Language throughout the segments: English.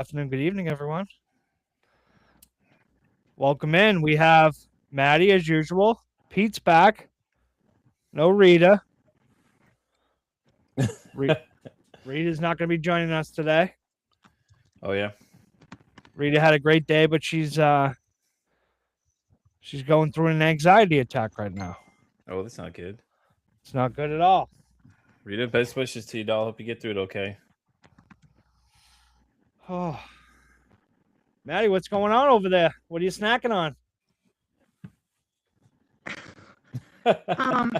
afternoon, good evening, everyone. Welcome in. We have Maddie as usual. Pete's back. No Rita. Re- Rita's not going to be joining us today. Oh yeah. Rita had a great day, but she's going through an anxiety attack right now. Oh, that's not good. It's not good at all. Rita, best wishes to you, doll. Hope you get through it okay. Oh, Maddie, what's going on over there? What are you snacking on?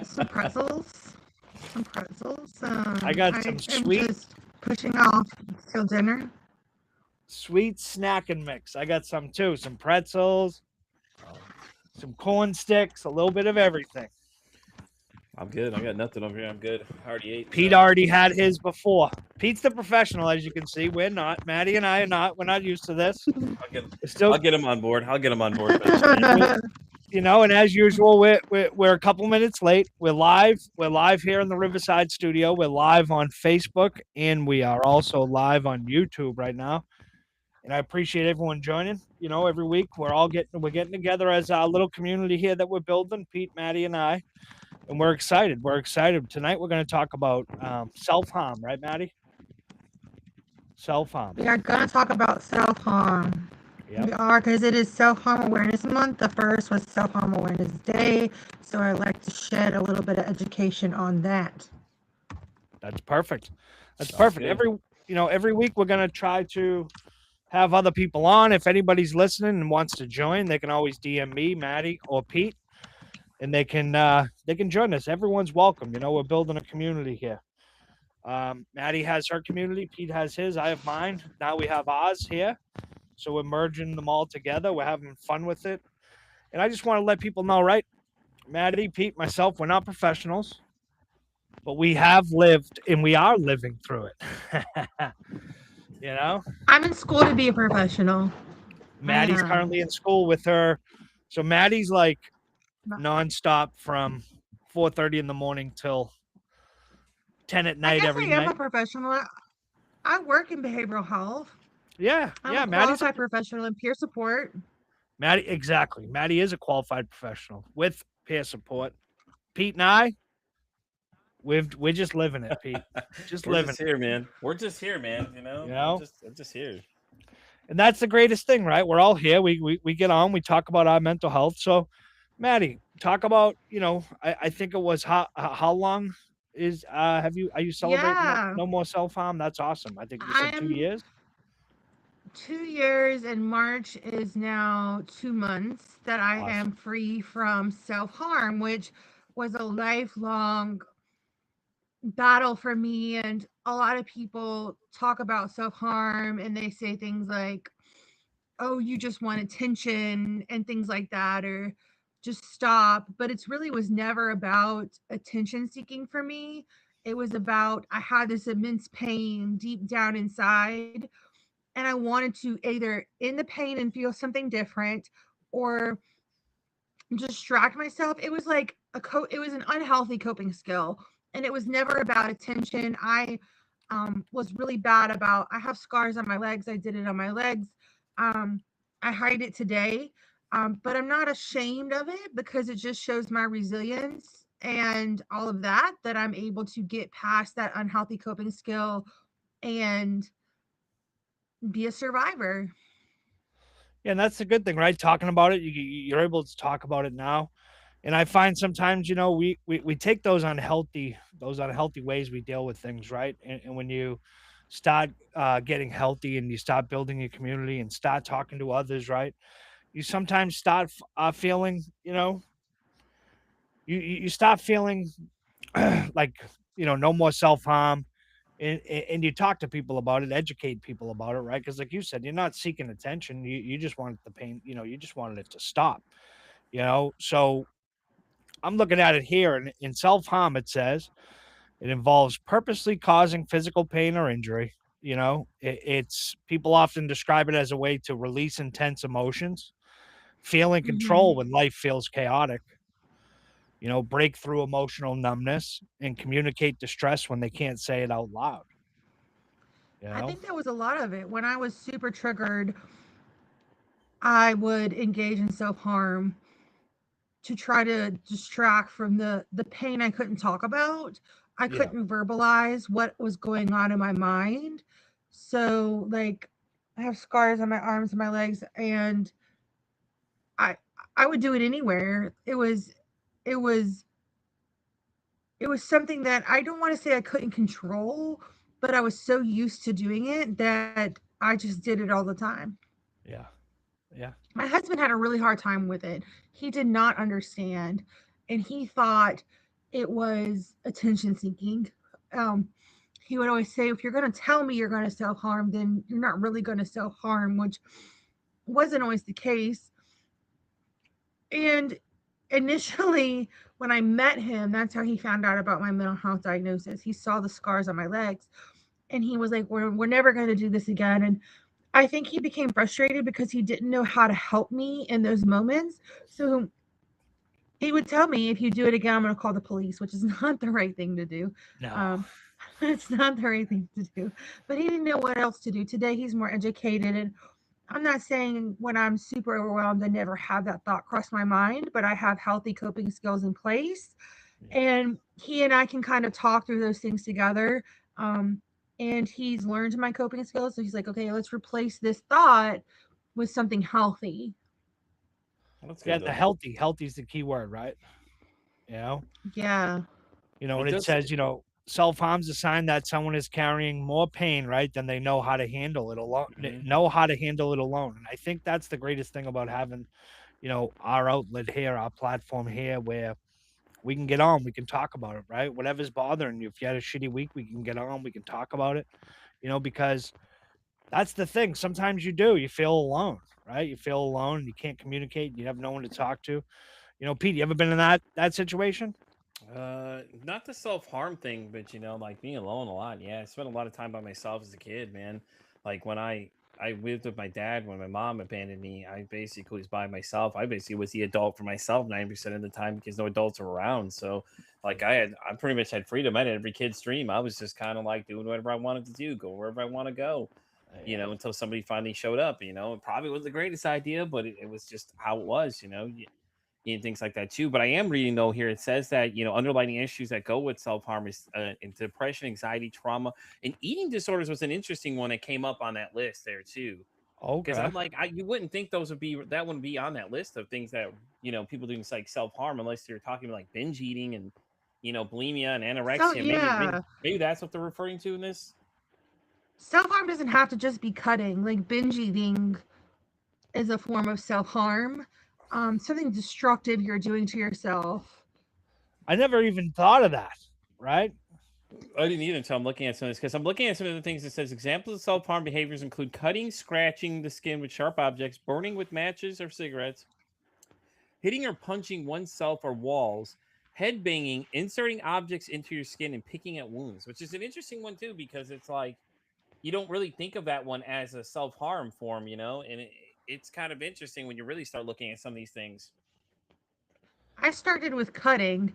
Some pretzels. Some pretzels. I got I some am sweet, just pushing off till dinner. sweet snacking mix. I got some too. Some pretzels, some corn sticks, a little bit of everything. I'm good. I got nothing over here. I'm good. I already ate. Pete so- already had his before. Pete's the professional, as you can see. We're not. Maddie and I are not. We're not used to this. I'll get him on board. I'll get him on board. eventually. And as usual, we're a couple minutes late. We're live. We're live here in the Riverside studio. We're live on Facebook, and we are also live on YouTube right now. And I appreciate everyone joining. Every week we're getting together as a little community here that we're building. Pete, Maddie, and I. And we're excited. We're excited. Tonight we're going to talk about self-harm, right, Maddie? Self-harm. We are going to talk about self-harm. Yep. We are, because it is Self-Harm Awareness Month. The first was Self-Harm Awareness Day. So I'd like to shed a little bit of education on that. That's perfect. That's Sounds perfect. good. Every week we're going to try to have other people on. If anybody's listening and wants to join, they can always DM me, Maddie, or Pete, and they can join us. Everyone's welcome. We're building a community here. Maddie has her community, Pete has his, I have mine. Now we have ours here. So we're merging them all together. We're having fun with it. And I just want to let people know, right? Maddie, Pete, myself, we're not professionals, but we have lived and we are living through it. I'm in school to be a professional. Maddie's am. currently in school with her. So Maddie's like No. nonstop from 4:30 in the morning till 10 at I night guess every I am night. a professional. I work in behavioral health. Yeah, I'm yeah. a Maddie's qualified professional in peer support. Maddie, exactly. Maddie is a qualified professional with peer support. Pete and I, we're just living it, Pete. Just We're living just it. here, man. We're just here, man. I'm just here. And that's the greatest thing, right? We're all here. We get on, we talk about our mental health. So, Maddie, talk about, I think it was how long is are you celebrating Yeah. no more self-harm? That's awesome. I think you said 2 I'm years. 2 years, and March is now 2 months that I Awesome. am free from self-harm, which was a lifelong battle for me. And a lot of people talk about self-harm and they say things like, oh, you just want attention and things like that, or just stop. But it's really was never about attention seeking for me. It was about, I had this immense pain deep down inside, and I wanted to either in the pain and feel something different, or distract myself. It was like it was an unhealthy coping skill, and it was never about attention. I was really bad about, I have scars on my legs. I did it on my legs. Um I hide it today. But I'm not ashamed of it because it just shows my resilience and all of that, that I'm able to get past that unhealthy coping skill and be a survivor. Yeah, and that's the good thing, right? Talking about it, you're able to talk about it now. And I find sometimes, we take those unhealthy ways we deal with things, right? And when you start getting healthy and you start building your community and start talking to others, right? You sometimes start feeling, you start feeling like, no more self harm. And you talk to people about it, educate people about it, right? Because, like you said, you're not seeking attention. You just want the pain, you just wanted it to stop, So I'm looking at it here, and in self harm, it says it involves purposely causing physical pain or injury. It's people often describe it as a way to release intense emotions, feel in control Mhm. when life feels chaotic, break through emotional numbness and communicate distress when they can't say it out loud. You I know? think that was a lot of it. When I was super triggered, I would engage in self-harm to try to distract from the pain I couldn't talk about. I Yeah. couldn't verbalize what was going on in my mind. So like I have scars on my arms and my legs, and I I would do it anywhere. It was it was something that I don't want to say I couldn't control, but I was so used to doing it that I just did it all the time. Yeah. Yeah. My husband had a really hard time with it. He did not understand, and he thought it was attention seeking. Um, he would always say, if you're going to tell me you're going to self harm, then you're not really going to self harm, which wasn't always the case. And initially, when I met him, that's how he found out about my mental health diagnosis. He saw the scars on my legs, and he was like, we're never going to do this again. And I think he became frustrated because he didn't know how to help me in those moments. So he would tell me, if you do it again, I'm going to call the police, which is not the right thing to do. No. Um, it's not the right thing to do. But he didn't know what else to do. Today, he's more educated. And I'm not saying when I'm super overwhelmed, I never have that thought cross my mind, but I have healthy coping skills in place. And he and I can kind of talk through those things together. Um, and he's learned my coping skills. So he's like, okay, let's replace this thought with something healthy. That's Yeah, good the though. healthy. Healthy is the key word, right? You know? Yeah. And It it does. says, self-harm's a sign that someone is carrying more pain, right? Than they know how to handle it alone. Mhm. Know how to handle it alone. And I think that's the greatest thing about having, our outlet here, our platform here, where we can get on, we can talk about it, right? Whatever's bothering you. If you had a shitty week, we can get on, we can talk about it, because that's the thing. Sometimes you feel alone, right? You feel alone, you can't communicate, you have no one to talk to. Pete, you ever been in that situation? Not the self harm thing, but like being alone a lot. Yeah, I spent a lot of time by myself as a kid, man. Like when I lived with my dad when my mom abandoned me, I basically was by myself. I basically was the adult for myself 90% of the time because no adults were around. So, like I pretty much had freedom. I had every kid's dream. I was just kind of like doing whatever I wanted to do, go wherever I want to go. Yeah. Until somebody finally showed up. It probably wasn't the greatest idea, but it was just how it was. And things like that too. But I am reading though here it says that underlying issues that go with self harm is depression, anxiety, trauma, and eating disorders was an interesting one that came up on that list there too. Because Okay. I'm like, you wouldn't think that wouldn't be on that list of things that people doing like self harm unless you're talking about like binge eating and bulimia and So anorexia. yeah, Maybe that's what they're referring to in this. self harm doesn't have to just be cutting. Like binge eating is a form of self harm. Something destructive you're doing to yourself. I never even thought of that, right? I didn't either until I'm looking at some of this because I'm looking at some of the things that says examples of self harm behaviors include cutting, scratching the skin with sharp objects, burning with matches or cigarettes, hitting or punching oneself or walls, head banging, inserting objects into your skin, and picking at wounds, which is an interesting one too because it's like you don't really think of that one as a self harm form, and it's kind of interesting when you really start looking at some of these things. I started with cutting,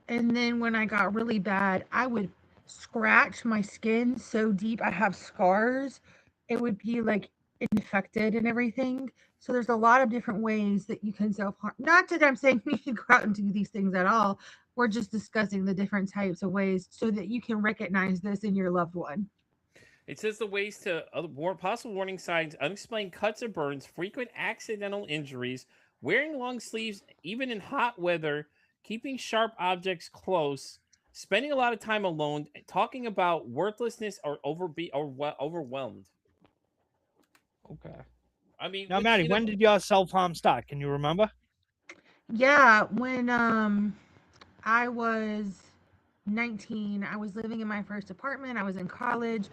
and then when I got really bad, I would scratch my skin so deep I have scars. It would be like infected and everything. So there's a lot of different ways that you can self harm. Not that I'm saying you should go out and do these things at all. We're just discussing the different types of ways so that you can recognize this in your loved one. It says the ways to possible warning signs, unexplained cuts or burns, frequent accidental injuries, wearing long sleeves even in hot weather, keeping sharp objects close, spending a lot of time alone, talking about worthlessness or overwhelmed. Okay. I mean, Now, which Maddie, when did your self harm start? Can you remember? Yeah, when I was 19, I was living in my first apartment. I was in college,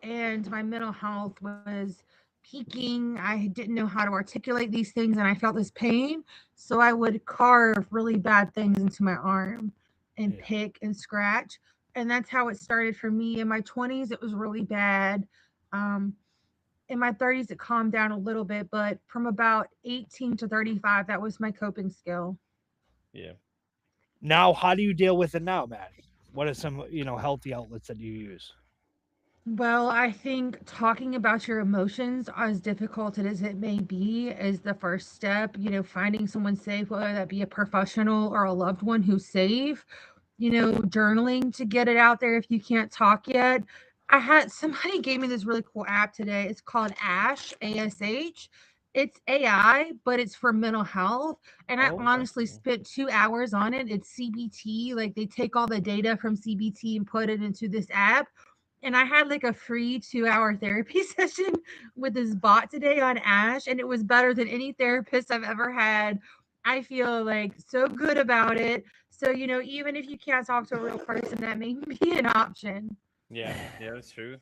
and my mental health was peaking. I didn't know how to articulate these things, and I felt this pain. So I would carve really bad things into my arm and Yeah. pick and scratch. And that's how it started for me. In my 20s, it was really bad. Um, in my 30s, it calmed down a little bit, but from about 18 to 35, that was my coping skill. yeah. Now, how do you deal with it now, Maddie? What are some, healthy outlets that you use? Well, I think talking about your emotions, as difficult as it may be, is the first step. You know, finding someone safe, whether that be a professional or a loved one who's safe. You know, journaling to get it out there if you can't talk yet. I had somebody gave me this really cool app today. It's called Ash, ASH. It's AI, but it's for mental health. And I Oh, honestly spent 2 hours on it. It's CBT. Like they take all the data from CBT and put it into this app. And I had like a free 2 hour therapy session with this bot today on Ash, and it was better than any therapist I've ever had. I feel like so good about it. So, you know, even if you can't talk to a real person, that may be an option. Yeah, yeah, that's true.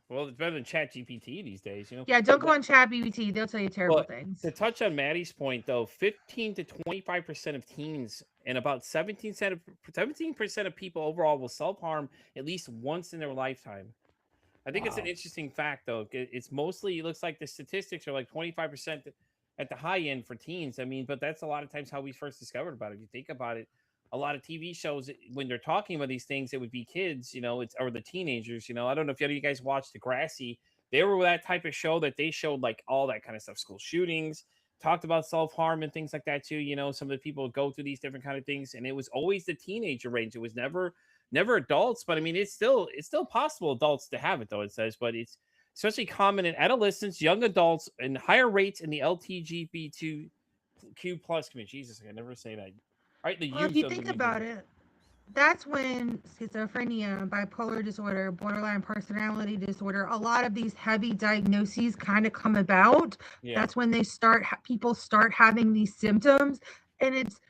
Well, it's better than Chat GPT these days. Yeah, don't go on ChatGPT. They'll tell you terrible Well, things. to touch on Maddie's point, though, 15 to 25% of teens and about 17% of people overall will self harm at least once in their lifetime. I think it's an wow. interesting fact, though. It's mostly, it looks like the statistics are like 25% at the high end for teens. I mean, but that's a lot of times how we first discovered about it. If you think about it, a lot of TV shows, when they're talking about these things, it would be kids, or the teenagers. I don't know if any of you guys watched Degrassi. They were that type of show that they showed like all that kind of stuff, school shootings, talked about self harm and things like that too. Some of the people go through these different kind of things, and it was always the teenager range. It was never adults, but I mean, it's still possible adults to have it though. It says, but it's especially common in adolescents, young adults, and higher rates in the LGBTQ plus community. Jesus, I can never say that. Right, the Well, if youth you of the think media. about it, that's when schizophrenia, bipolar disorder, borderline personality disorder, a lot of these heavy diagnoses kind of come about. Yeah. That's when people start having these symptoms, and it's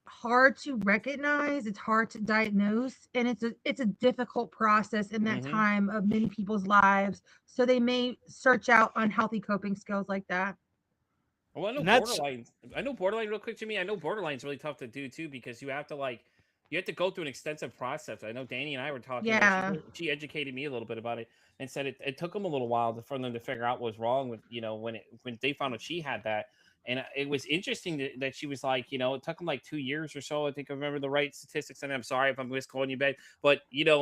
hard to recognize, it's hard to diagnose, and it's a difficult process in that Mm-hmm. time of many people's lives. So they may search out unhealthy coping skills like that. Well, I know And that's borderline. I know borderline real quick, Jimmy. I know borderline's really tough to do too because you have to go through an extensive process. I know Danny and I were talking about. Yeah. She educated me a little bit about it and said it took them a little while for them to figure out what was wrong with when they found out she had that. And it was interesting that she was like, it took them like 2 years or so. I think I remember the right statistics. And I'm sorry if I'm misquoting you, Ben, but it's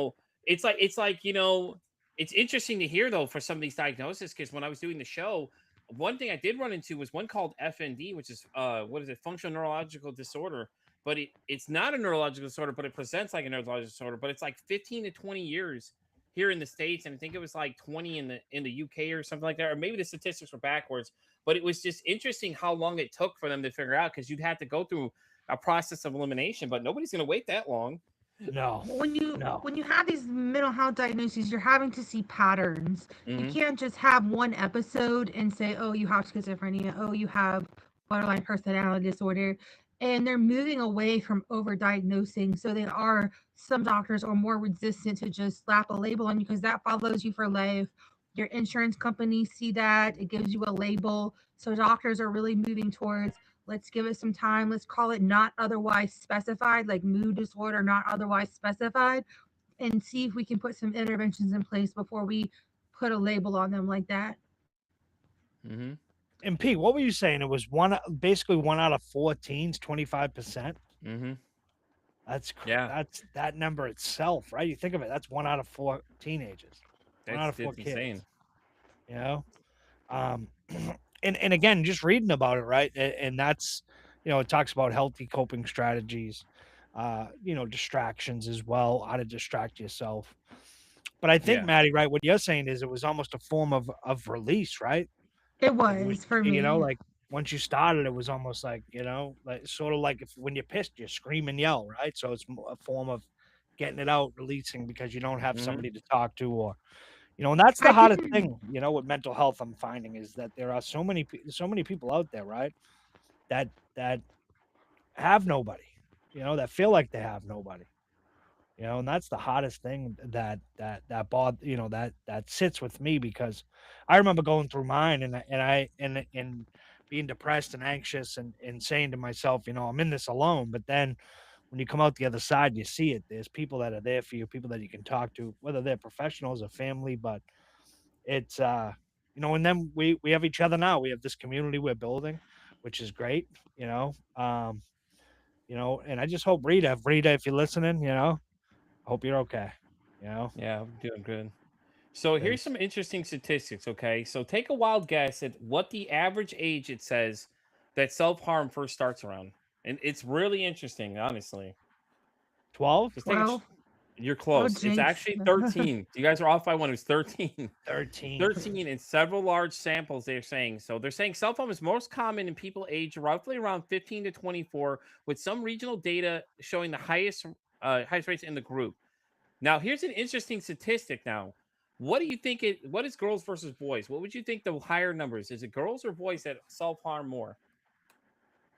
interesting to hear though for some of these diagnoses because when I was doing the show, one thing I did run into was one called FND, which is what is it, functional neurological disorder. But it's not a neurological disorder, but it presents like a neurological disorder. But it's like 15 to 20 years here in the States, and I think it was like 20 in the UK or something like that, or maybe the statistics were backwards. But it was just interesting how long it took for them to figure out because you'd have to go through a process of elimination, but nobody's going to wait that long. no, when you no. when you have these mental health diagnoses, you're having to see patterns. You Mm-hmm. can't just have one episode and say, oh, you have schizophrenia, oh, you have borderline personality disorder, and they're moving away from overdiagnosing. So they are, some doctors are more resistant to just slap a label on you because that follows you for life. Your insurance companies see that, it gives you a label. So doctors are really moving towards, let's give it some time. Let's call it not otherwise specified, like mood disorder, not otherwise specified, and see if we can put some interventions in place before we put a label on them like that. Mm-hmm. And Pete, what were you saying? It was basically 1 out of 4 teens, 25%. Mm-hmm. Yeah, That's that number itself, right? You think of it, that's 1 out of 4 teenagers, one out that's of four that's insane. kids. You know, um, and again, just reading about it, right? And that's, it talks about healthy coping strategies, distractions as well, how to distract yourself. But I think, Yeah. Maddie, right, what you're saying is it was almost a form of release, right? It Like it was, was for me. like once you started, it was almost like, like sort of like if when you're pissed, you scream and yell, right? So it's a form of getting it out, releasing because you don't have Mm-hmm. somebody to talk to, or and that's the I hardest can, thing, with mental health. I'm finding is that there are so many people out there, right, that have nobody, that feel like they have nobody, and that's the hardest thing that sits with me because I remember going through mine and being depressed and anxious and saying to myself, I'm in this alone. But then when you come out the other side, you see it. There's people that are there for you, people that you can talk to, whether they're professionals or family. But it's and then we have each other now. We have this community we're building, which is great, and I just hope Rita, if you're listening, hope you're okay. You know? Yeah, I'm doing good. So here's some interesting statistics, okay? So take a wild guess at what the average age it says that self-harm first starts around. And it's really interesting, honestly. 12? Just take a 12. you're Oh, close. It's jinx. actually 13. You guys are off by one. It was 13. 13. 13 in several large samples, they're saying. So they're saying self-harm is most common in people aged roughly around 15 to 24, with some regional data showing the highest rates in the group. Now, here's an interesting statistic now. What do you think what is girls versus boys? What would you think the higher numbers? Is it girls or boys that self-harm more?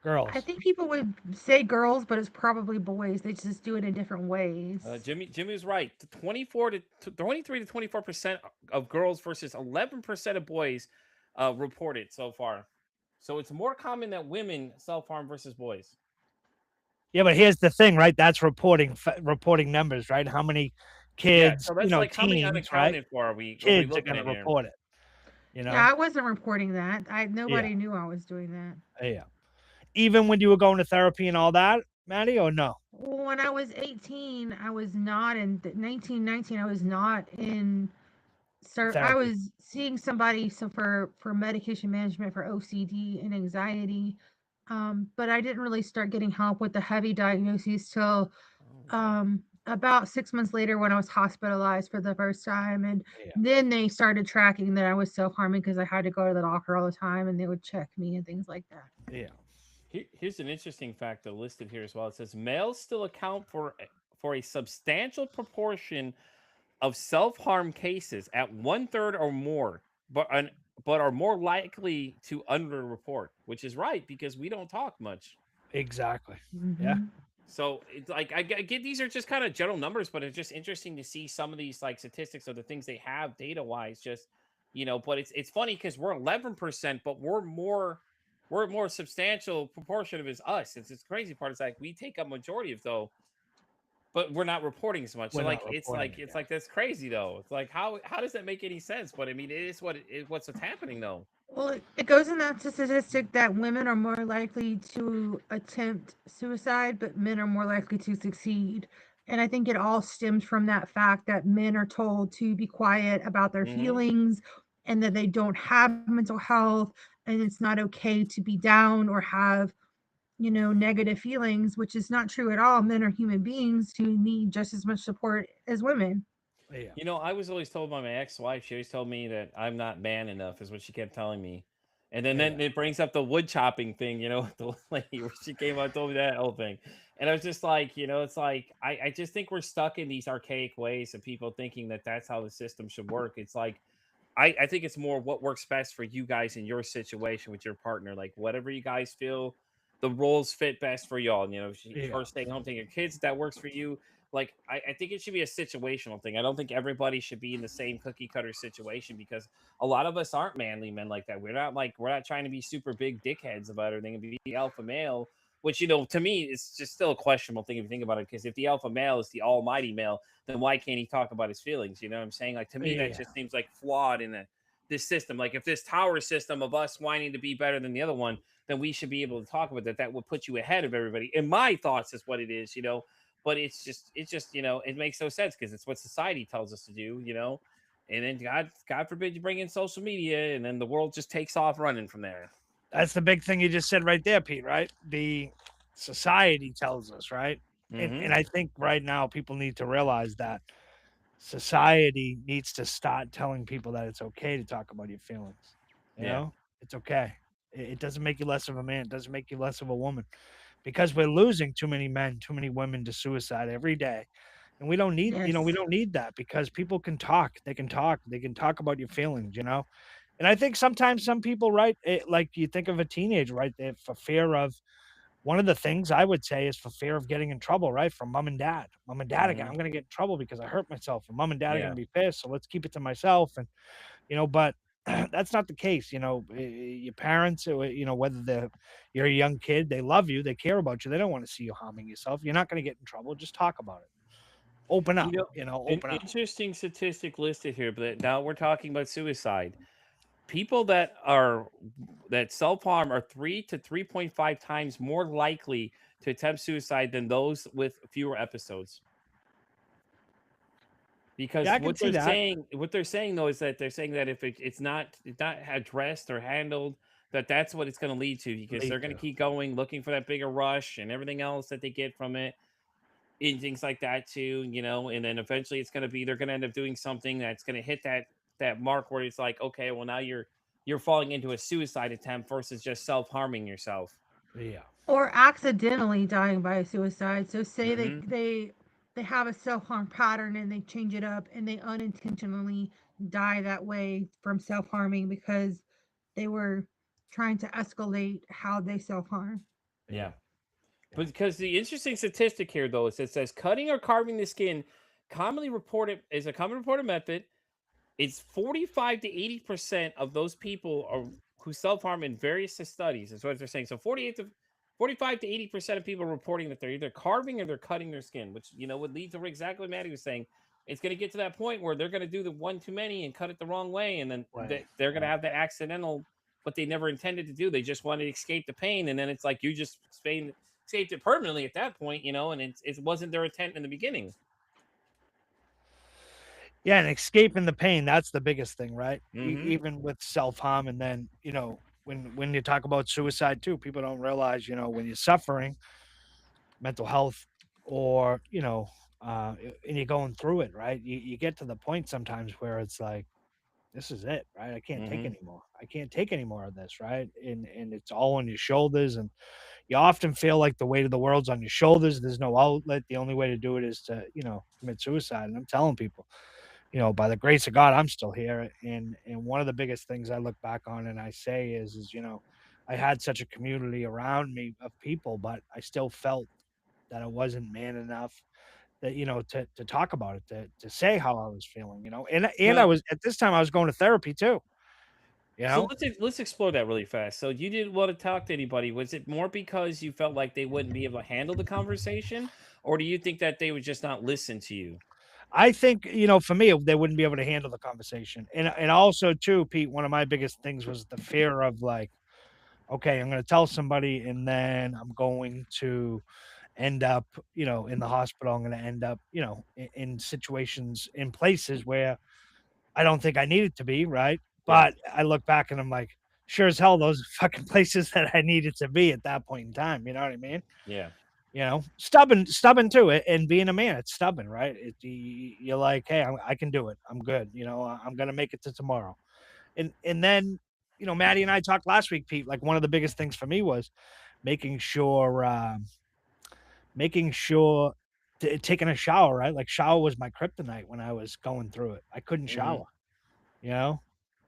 Girls. I think people would say girls, but it's probably boys. They just do it in different ways. Jimmy was right. 23 to 24% of girls versus 11% of boys reported so far. So it's more common that women self-harm versus boys. Yeah, but here's the thing, right? That's reporting numbers, right? How many kids, so that's like how many teens, right? unaccounted for are we Kids are looking going to at here? report it. Yeah, I wasn't reporting that. Nobody knew I was doing that. Yeah. Even when you were going to therapy and all that, Maddie, or no? Well, when I was 18, I was not in 1919. I was not in. I Therapy. was seeing somebody for medication management for OCD and anxiety, but I didn't really start getting help with the heavy diagnoses till about 6 months later when I was hospitalized for the first time, and then they started tracking that I was self-harming because I had to go to the doctor all the time, and they would check me and things like that. Yeah. Here's an interesting fact listed here as well. It says males still account for a substantial proportion of self-harm cases at 1/3 or more, but are more likely to underreport, which is right because we don't talk much. Exactly. Mm-hmm. Yeah. So it's like I get these are just kind of general numbers, but it's just interesting to see some of these like statistics of the things they have data wise. Just but it's funny because we're 11%, but we're a more substantial proportion of it is us. It's crazy part. It's like we take a majority of though, but we're not reporting as much. So like it's like that's crazy though. It's like how does that make any sense? But I mean, it is what's happening though. Well, it goes in that statistic that women are more likely to attempt suicide, but men are more likely to succeed. And I think it all stems from that fact that men are told to be quiet about their feelings and that they don't have mental health and it's not okay to be down or have, negative feelings, which is not true at all. Men are human beings who need just as much support as women. Yeah. I was always told by my ex-wife, she always told me that I'm not man enough, is what she kept telling me. And then it brings up the wood chopping thing, the lady where she came out and told me that whole thing. And I was just like, it's like, I just think we're stuck in these archaic ways of people thinking that that's how the system should work. It's like, I think it's more what works best for you guys in your situation with your partner. Like whatever you guys feel the roles fit best for y'all. Her staying home taking your kids, that works for you. Like I think it should be a situational thing. I don't think everybody should be in the same cookie cutter situation because a lot of us aren't manly men like that. We're not trying to be super big dickheads about everything and be alpha male, which to me is just still a questionable thing if you think about it. Because if the alpha male is the almighty male, then why can't he talk about his feelings? You know what I'm saying? Like to me, that just seems like flawed in this system. Like if this tower system of us wanting to be better than the other one, then we should be able to talk about that. That would put you ahead of everybody. In my thoughts, is what it is. But it's just it makes no sense because it's what society tells us to do. And then God forbid you bring in social media, and then the world just takes off running from there. That's the big thing you just said right there, Pete, right? The society tells us, right? And I think right now people need to realize that society needs to start telling people that it's okay to talk about your feelings. You know, it's okay. It doesn't make you less of a man. It doesn't make you less of a woman because we're losing too many men, too many women to suicide every day. And we don't need, we don't need that because people can talk. They can talk. They can talk about your feelings, And I think sometimes some people, right, like you think of a teenager, right, for fear of, one of the things I would say is for fear of getting in trouble, right, from mom and dad. Mom and dad again, I'm going to get in trouble because I hurt myself, and mom and dad are going to be pissed. So let's keep it to myself. And but that's not the case. Your parents, whether you're a young kid, they love you, they care about you, they don't want to see you harming yourself. You're not going to get in trouble. Just talk about it. Open up. Open up. Interesting statistic listed here, but now we're talking about suicide. People that self-harm are 3 to 3.5 times more likely to attempt suicide than those with fewer episodes. Because Yeah, I can see that. what they're saying though is that they're saying that if it's not addressed or handled, that's what it's going to lead to, because Lead they're going to to. keep going looking for that bigger rush and everything else that they get from it, and things like that too, and then eventually they're going to end up doing something that's going to hit that mark where it's like, okay, well now you're falling into a suicide attempt versus just self-harming yourself. Yeah. Or accidentally dying by suicide. So say Mhm. they have a self-harm pattern and they change it up and they unintentionally die that way from self-harming because they were trying to escalate how they self-harm. Yeah. Yeah. Because the interesting statistic here, though, is it says cutting or carving the skin is a common reported method. It's 45 to 80% of those people who self harm in various studies. Is what they're saying. So 45 to 80% of people reporting that they're either carving or they're cutting their skin, which would lead to exactly what Maddie was saying. It's going to get to that point where they're going to do the one too many and cut it the wrong way, and then Right. they're going to have that accidental, what they never intended to do. They just wanted to escape the pain, and then it's like you just escaped it permanently at that point, and it wasn't their intent in the beginning. Yeah, and escaping the pain, that's the biggest thing, right? Mhm. Even with self-harm, and then, when you talk about suicide too, people don't realize, when you're suffering mental health or, and you're going through it, right? You get to the point sometimes where it's like, this is it, right? I can't take Mhm. anymore. I can't take any more of this, right? And it's all on your shoulders, and you often feel like the weight of the world's on your shoulders. There's no outlet. The only way to do it is to, commit suicide. And I'm telling people, by the grace of God, I'm still here. And one of the biggest things I look back on and I say is, I had such a community around me of people, but I still felt that I wasn't man enough that, to talk about it, to say how I was feeling, and I Now, was at this time I was going to therapy too, you so know. let's explore that really fast. So you didn't want to talk to anybody. Was it more because you felt like they wouldn't be able to handle the conversation, or do you think that they would just not listen to you? I think, for me, they wouldn't be able to handle the conversation. And also too, Pete, one of my biggest things was the fear of like, okay, I'm going to tell somebody and then I'm going to end up, in the hospital. I'm going to end up, in situations, in places where I don't think I needed to be, right? Yeah. But I look back and I'm like, sure as hell, those are fucking places that I needed to be at that point in time. You know what I mean? Yeah. Stubborn to it, and being a man, it's stubborn, right? You're like, hey, I can do it. I'm good. I'm gonna make it to tomorrow. And then, Maddie and I talked last week, Pete. Like one of the biggest things for me was making sure, taking a shower, right? Like shower was my kryptonite when I was going through it. I couldn't Mhm. shower. You know,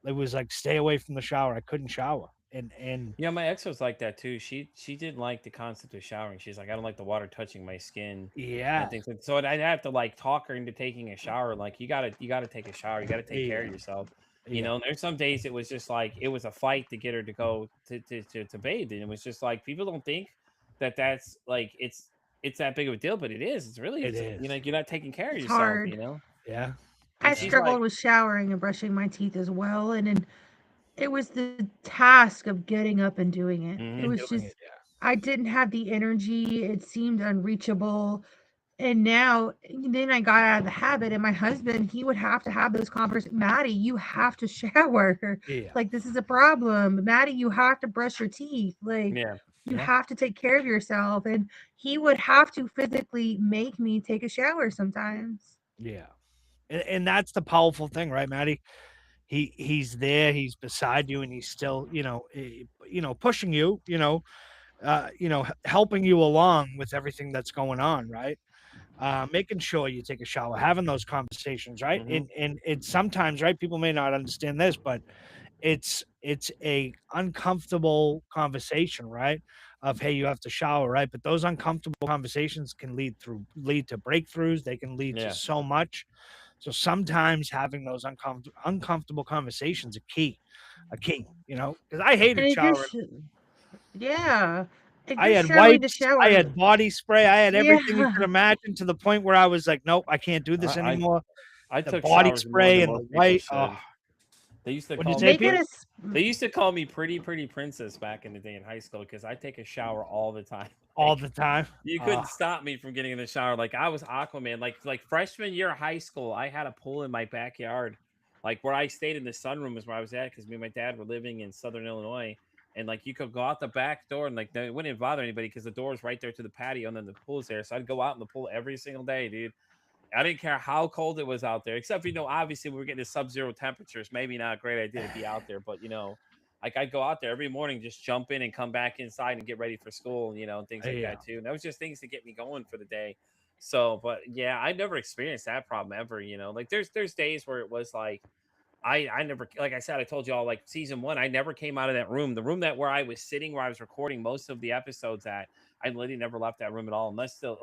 it was like stay away from the shower. I couldn't shower, and Yeah, my ex was like that too. She didn't like the concept of showering. She's like, I don't like the water touching my skin yeah, and things. So I'd have to like talk her into taking a shower. Like you gotta take a shower. You gotta take care yeah, of yourself. yeah, And there's some days it was just like it was a fight to get her to go to bathe, and it was just like people don't think that's like it's that big of a deal, but it is. It's really it is. you're not taking care of It's yourself. hard. Yeah, I And yeah, she's like, struggled with showering and brushing my teeth as well, and it was the task of getting up and doing it. It mhm. and was doing just it. Yeah, I didn't have the energy. It seemed unreachable. And now, then I got out of the habit, and my husband, he would have to have those conversations. Maddie, you have to shower. yeah, Like, this is a problem. Maddie, you have to brush your teeth. Like, Yeah. you yeah, have to take care of yourself. And he would have to physically make me take a shower sometimes. yeah. And that's the powerful thing, right, Maddie? He's there, he's beside you, and he's still, pushing you, helping you along with everything that's going on, right? Making sure you take a shower, having those conversations, right? Mhm. And it's sometimes, right, people may not understand this, but it's a uncomfortable conversation, right? Of hey, you have to shower, right? But those uncomfortable conversations can lead to breakthroughs. They can lead to Yeah. so much. So sometimes having those uncomfortable conversations a key, because I And hated it showering. just, yeah, it I just had showed me the wipes, I shower. had body spray, I had everything you Yeah. could imagine to the point where I was like, nope, I can't do this I anymore. I The took body showers more spray than and the most people white, oh, should. They used to What'd you call say, me. Make it Pete? a. They used to call me pretty princess back in the day in high school because I take a shower all the time. All the time. You couldn't stop me from getting in the shower. Like I was Aquaman. Like freshman year of high school, I had a pool in my backyard. Like where I stayed in the sunroom is where I was at because me and my dad were living in Southern Illinois. And like you could go out the back door and like it wouldn't bother anybody because the door is right there to the patio and then the pool's there. So I'd go out in the pool every single day, dude. I didn't care how cold it was out there, except obviously we were getting to sub-zero temperatures. Maybe not a great idea to be out there, but like I'd go out there every morning, just jump in and come back inside and get ready for school, and things like Yeah. that too. And that was just things to get me going for the day. So, but yeah, I never experienced that problem ever. Like there's days where it was like I never, like I said, I told you all, like season 1, I never came out of that room. The room where I was sitting, where I was recording most of the episodes at, I literally never left that room at all, unless the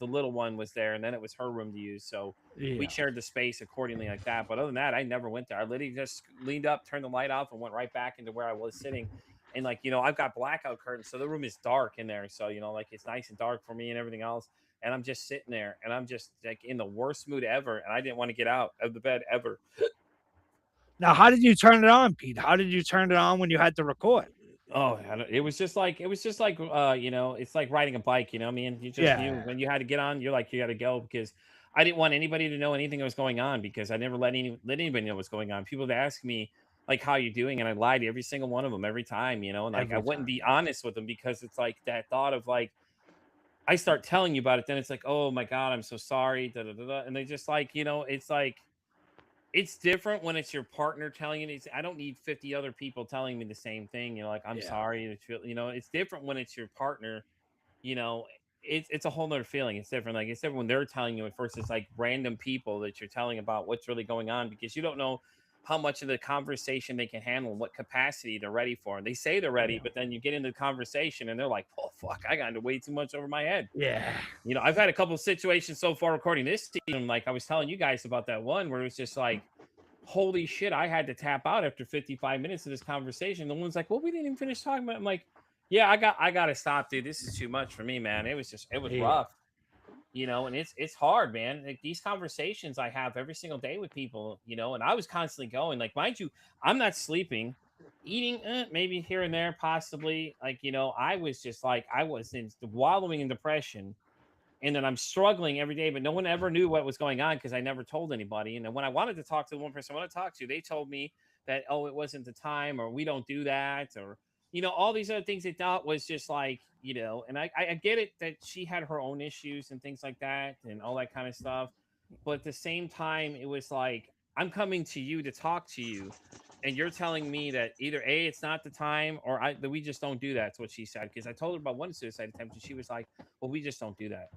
little one was there, and then it was her room to use. So we Yeah. shared the space accordingly like that. But other than that, I never went there. I literally just leaned up, turned the light off, and went right back into where I was sitting. And like, I've got blackout curtains, so the room is dark in there. So, like it's nice and dark for me and everything else. And I'm just sitting there and I'm just like in the worst mood ever. And I didn't want to get out of the bed ever. Now, how did you turn it on, Pete? How did you turn it on when you had to record? Oh, it was just like it's like riding a bike, I mean, when you had to get on, you're like, you got to go, because I didn't want anybody to know anything that was going on, because I never let anybody know what's going on. People would ask me like, how you doing? And I lied to every single one of them every time, and like, I wouldn't be honest with them, because it's like that thought of like, I start telling you about it, then it's like, oh my God, I'm so sorry. Da, da, da, da. And they just like, it's like, it's different when it's your partner telling you. I don't need 50 other people telling me the same thing. Like, I'm sorry. It's different when it's your partner. It's a whole nother feeling. It's different. Like, it's different when they're telling you at first. It's like random people that you're telling about what's really going on, because you don't know how much of the conversation they can handle, what capacity they're ready for. And they say they're ready, but then you get into the conversation and they're like, oh, fuck, I got into way too much over my head. Yeah. I've had a couple of situations so far recording this season. Like I was telling you guys about that one where it was just like, holy shit, I had to tap out after 55 minutes of this conversation. The one's like, well, we didn't even finish talking about it. I'm like, yeah, I got to stop, dude. This is too much for me, man. It was rough, and it's hard, man. Like these conversations I have every single day with people, and I was constantly going, like, mind you, I'm not sleeping, eating, maybe here and there, possibly, like, I was just like, I was wallowing in depression. And then I'm struggling every day, but no one ever knew what was going on because I never told anybody. And then when I wanted to talk to the one person I want to talk to, they told me that, oh, it wasn't the time, or we don't do that, or, all these other things they thought was just like, and I get it that she had her own issues and things like that and all that kind of stuff. But at the same time, it was like, I'm coming to you to talk to you, and you're telling me that either A, it's not the time, or that we just don't do that. That's what she said. Because I told her about one suicide attempt, and she was like, well, we just don't do that.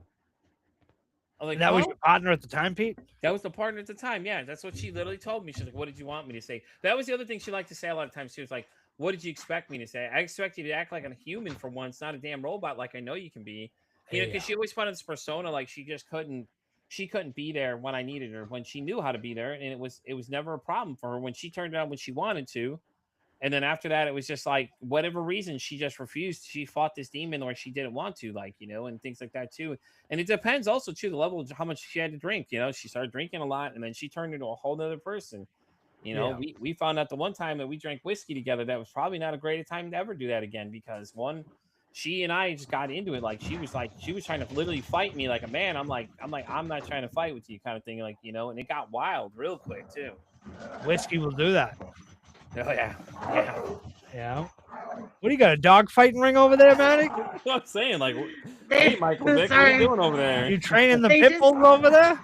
Like, that was your partner at the time, Pete? That was the partner at the time. Yeah, that's what she literally told me. She's like, what did you want me to say? That was the other thing she liked to say a lot of times. She was like, what did you expect me to say? I expect you to act like a human for once, not a damn robot like I know you can be. Because she always put on this persona like she just couldn't be there when I needed her, when she knew how to be there. And it was never a problem for her when she turned it on when she wanted to. And then after that, it was just like, whatever reason, she just refused. She fought this demon where she didn't want to, like, and things like that too. And it depends also too, the level of how much she had to drink. She started drinking a lot, and then she turned into a whole other person. We found out the one time that we drank whiskey together, that was probably not a great time to ever do that again, because one, she and I just got into it. Like she was trying to literally fight me like a man. I'm like, I'm not trying to fight with you, kind of thing. Like, and it got wild real quick too. Whiskey will do that. Oh yeah. Yeah. What do you got, a dog fighting ring over there, Maddie? I'm saying, like, hey, Michael Vick, what are you doing over there? You training the pit bulls over there?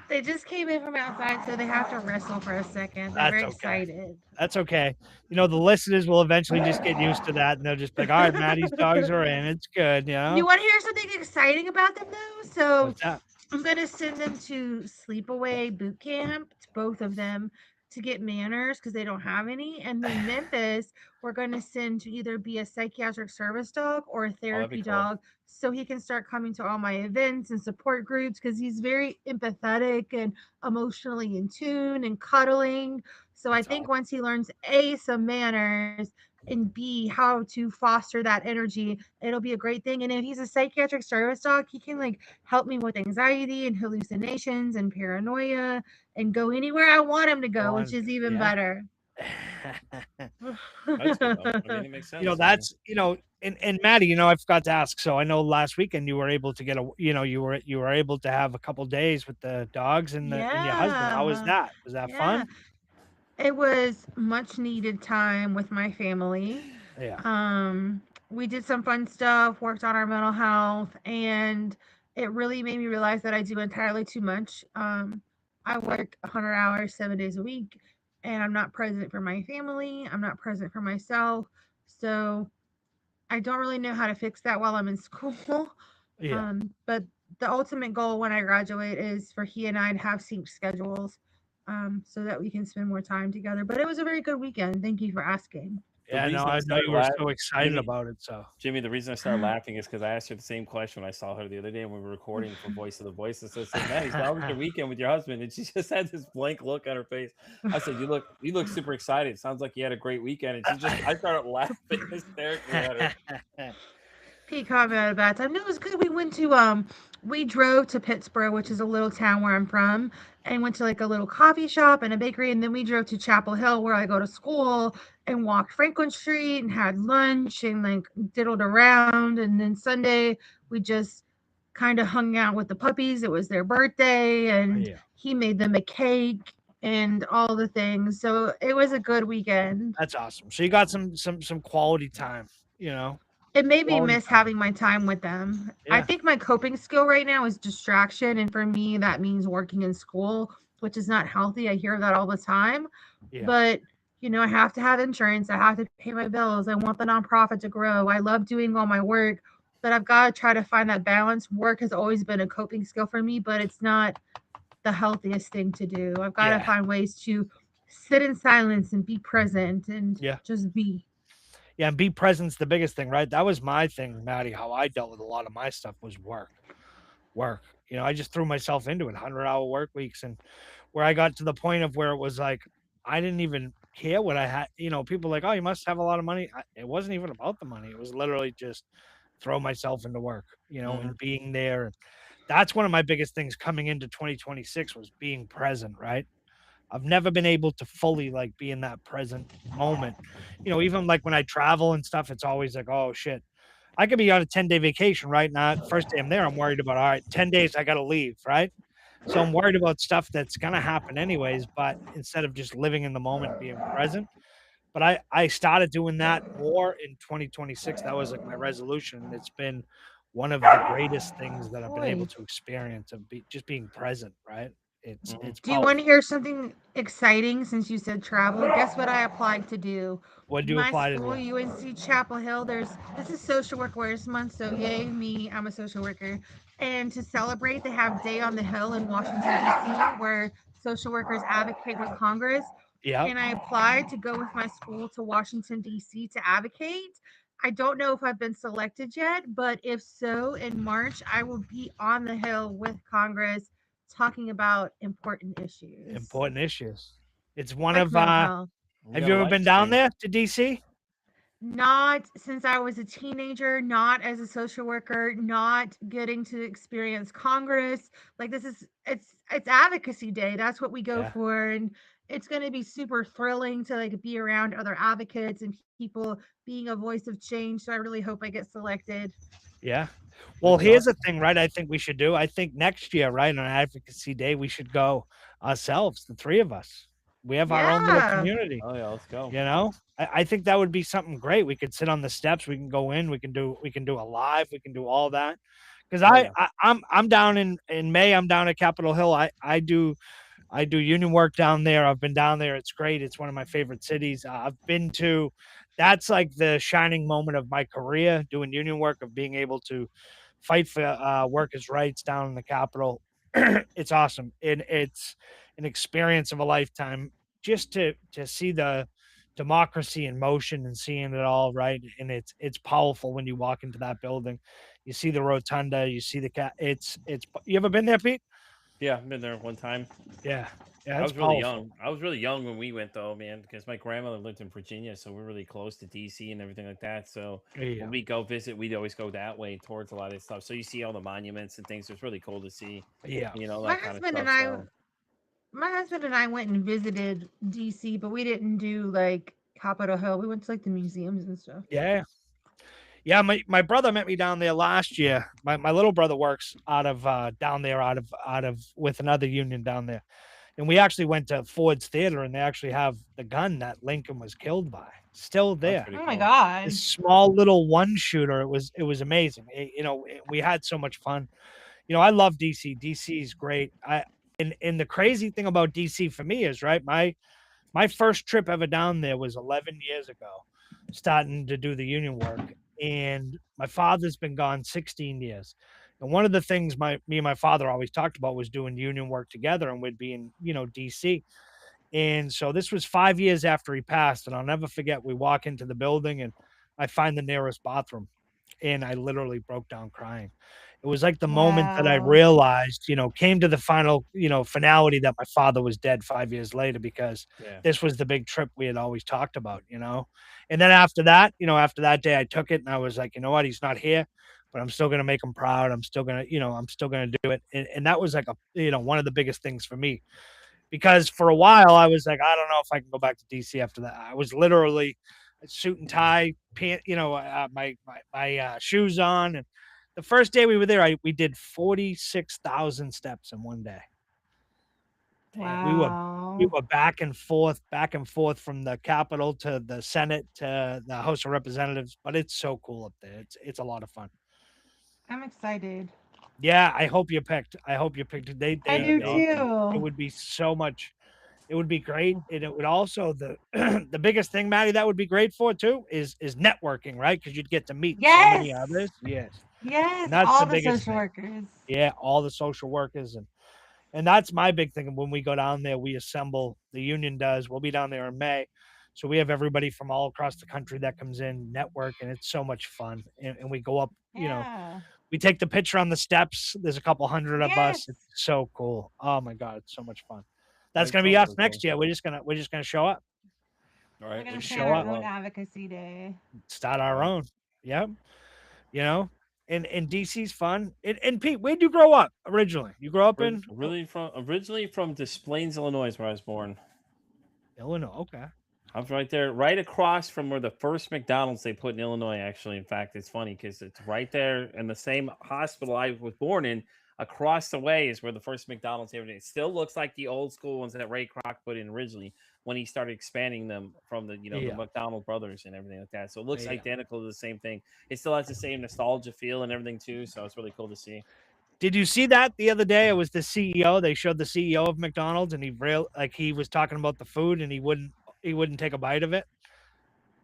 They just came in from outside, so they have to wrestle for a second. They're very excited. That's okay. The listeners will eventually just get used to that, and they'll just be like, all right, Maddie's dogs are in. It's good, You want to hear something exciting about them, though? So what's that? I'm going to send them to Sleepaway Boot Camp, both of them, to get manners because they don't have any. And then Memphis, we're going to send to either be a psychiatric service dog or a therapy dog, so he can start coming to all my events and support groups, because he's very empathetic and emotionally in tune and cuddling. So I think once he learns some manners, and B, how to foster that energy. It'll be a great thing. And if he's a psychiatric service dog, he can like help me with anxiety and hallucinations and paranoia and go anywhere I want him to go, which is even Yeah. better. That's good though. I mean, it makes sense. You know, I mean, that's, you know, and Maddie, you know, I forgot to ask. So I know last weekend you were able to get a, you know, you were able to have a couple days with the dogs and and your husband. How was Yeah. that? Was that Yeah. fun? It was much needed time with my family. Yeah. We did some fun stuff, worked on our mental health, and it really made me realize that I do entirely too much. I work 100 hours, 7 days a week, and I'm not present for my family. I'm not present for myself. So I don't really know how to fix that while I'm in school. Yeah. But the ultimate goal when I graduate is for he and I to have synced schedules, so that we can spend more time together. But it was a very good weekend. Thank you for asking. the Yeah, no, reason I I know started you were so laughing, excited Jimmy, about it. So Jimmy, the reason I started laughing is because I asked her the same question when I saw her the other day when we were recording for Voice of the Voices. So I said, Maddie, how was your weekend with your husband? And she just had this blank look on her face. I said, you look super excited. It sounds like you had a great weekend. And I started laughing hysterically at her. Pete caught me at a bad time. No, it was good. We drove to Pittsburgh, which is a little town where I'm from, and went to like a little coffee shop and a bakery, and then we drove to Chapel Hill where I go to school and walked Franklin Street and had lunch and like diddled around, and then Sunday we just kind of hung out with the puppies. It was their birthday, and yeah, he made them a cake and all the things. So it was a good weekend. that's awesome. So you got some quality time, you know, It made me quality miss time. having my time with them. I Yeah. think my coping skill right now is distraction, and for me, that means working in school, which is not healthy. I hear that all the time, Yeah. but I have to have insurance. I have to pay my bills. I want the nonprofit to grow. I love doing all my work, but I've got to try to find that balance. Work has always been a coping skill for me, but it's not the healthiest thing to do. I've got to Yeah. find ways to sit in silence and be present and Yeah. just be. Yeah, and be present's the biggest thing, right? That was my thing, Maddie. How I dealt with a lot of my stuff was work. You know, I just threw myself into it, 100-hour work weeks, and where I got to the point of where it was like I didn't even care what I had. You know, people like, oh, you must have a lot of money. It wasn't even about the money. It was literally just throw myself into work, you know, and being there. That's one of my biggest things coming into 2026 was being present, right? I've never been able to fully like be in that present moment. You know, even like when I travel and stuff, it's always like, oh shit. I could be on a 10-day vacation, right? Now, first day I'm there, I'm worried about, all right, 10 days, I got to leave, right? So I'm worried about stuff that's going to happen anyways. But instead of just living in the moment, being present, but I started doing that more in 2026. That was like my resolution. And it's been one of the greatest things that I've been able Boy. to experience of just being present, right? It's Do you want powerful. to hear something exciting since you said travel? Guess what I applied to do? What do you My apply to school, do? UNC Chapel Hill, this is Social Work Awareness Month, so yay me, I'm a social worker. And to celebrate, they have Day on the Hill in Washington, D.C., where social workers advocate with Congress. Yep. And I applied to go with my school to Washington, D.C. to advocate. I don't know if I've been selected yet, but if so, in March, I will be on the Hill with Congress talking about important issues Important issues. It's one like of mental health. have you ever been down there to DC? Not since I was a teenager, not as a social worker, not getting to experience Congress. Like it's advocacy day. That's what we go Yeah. for, and it's going to be super thrilling to like be around other advocates and people being a voice of change. So I really hope I get selected. Yeah. Well, here's the thing, right? I think we should do. I think next year, right, on Advocacy Day, we should go ourselves, the three of us. We have our own little Yeah. community. Oh yeah, let's go. You know, I think that would be something great. We could sit on the steps. We can go in. We can do a live. We can do all that. Because I'm down in May. I'm down at Capitol Hill. I do union work down there. I've been down there. It's great. It's one of my favorite cities. I've been to. That's like the shining moment of my career, doing union work, of being able to fight for workers' rights down in the Capitol. It's awesome, and it's an experience of a lifetime just to see the democracy in motion and seeing it all, right? And it's powerful when you walk into that building. You see the rotunda, you see the cat. It's. You ever been there, Pete? Yeah, I've been there one time. Yeah, yeah, I it's was really powerful. young. I was really young when we went though, man, because my grandmother lived in Virginia, so we're really close to DC and everything like that. So Yeah, when we go visit, we'd always go that way towards a lot of this stuff. So you see all the monuments and things. It's really cool to see, yeah, My that kind of husband and stuff. I So my husband and I went and visited DC, but we didn't do like Capitol Hill. We went to like the museums and stuff. yeah. Yeah, my brother met me down there last year. My little brother works out of down there, out of with another union down there, and we actually went to Ford's Theater, and they actually have the gun that Lincoln was killed by still that's there. pretty Oh my cool. god. This small little one shooter. It was amazing. We had so much fun. I love DC. DC is great. And the crazy thing about DC for me is right. My first trip ever down there was 11 years ago, starting to do the union work, and my father's been gone 16 years. And one of the things me and my father always talked about was doing union work together, and we'd be in DC. And so this was 5 years after he passed, and I'll never forget. We walk into the building, and I find the nearest bathroom, and I literally broke down crying. It was like the moment that I Wow. realized, came to the final, finality that my father was dead 5 years later, because Yeah. this was the big trip we had always talked about. And then after that, after that day, I took it and I was like, you know what, he's not here, but I'm still gonna make him proud. I'm still gonna do it. And that was like one of the biggest things for me, because for a while I was like, I don't know if I can go back to DC after that. I was literally a suit and tie, pant, my shoes on, and the first day we were there, we did 46,000 steps in one day. Damn. We were Wow. back and forth from the Capitol to the Senate to the House of Representatives. But it's so cool up there. It's a lot of fun. I'm excited. Yeah, I hope you picked. They I Yeah, that'd do be awesome. it too. would be so much. It would be great, and it would also the biggest thing, Maddie, that would be great for too is networking, right? Because you'd get to meet so many Yes. others. Yes, Yes. and that's All the the biggest social thing. workers. Yeah, all the social workers, and that's my big thing. When we go down there, we assemble. The union does. We'll be down there in May, so we have everybody from all across the country that comes in, network, and it's so much fun. And we go up. Yeah. We take the picture on the steps. There's a couple hundred of us. It's Yes. so cool. Oh my god, it's so much fun. That's That gonna be sounds us really cool. next year. We're just gonna show up. All We're right, gonna we plan show our up. own advocacy day. Start All our right. own. Yep. You know, and DC's fun. And Pete, where'd you grow up originally? You grew up in Originally from Des Plaines, Illinois, is where I was born. Illinois. Okay. I was right there, right across from where the first McDonald's they put in Illinois. Actually, in fact, it's funny because it's right there in the same hospital I was born in. Across the way is where the first McDonald's ever did. It still looks like the old school ones that Ray Kroc put in originally when he started expanding them from the Yeah. McDonald brothers and everything like that. So it looks Yeah. identical to the same thing. It still has the same nostalgia feel and everything too. So it's really cool to see. Did you see that the other day? It was the CEO. They showed the CEO of McDonald's, and he was talking about the food, and he wouldn't take a bite of it.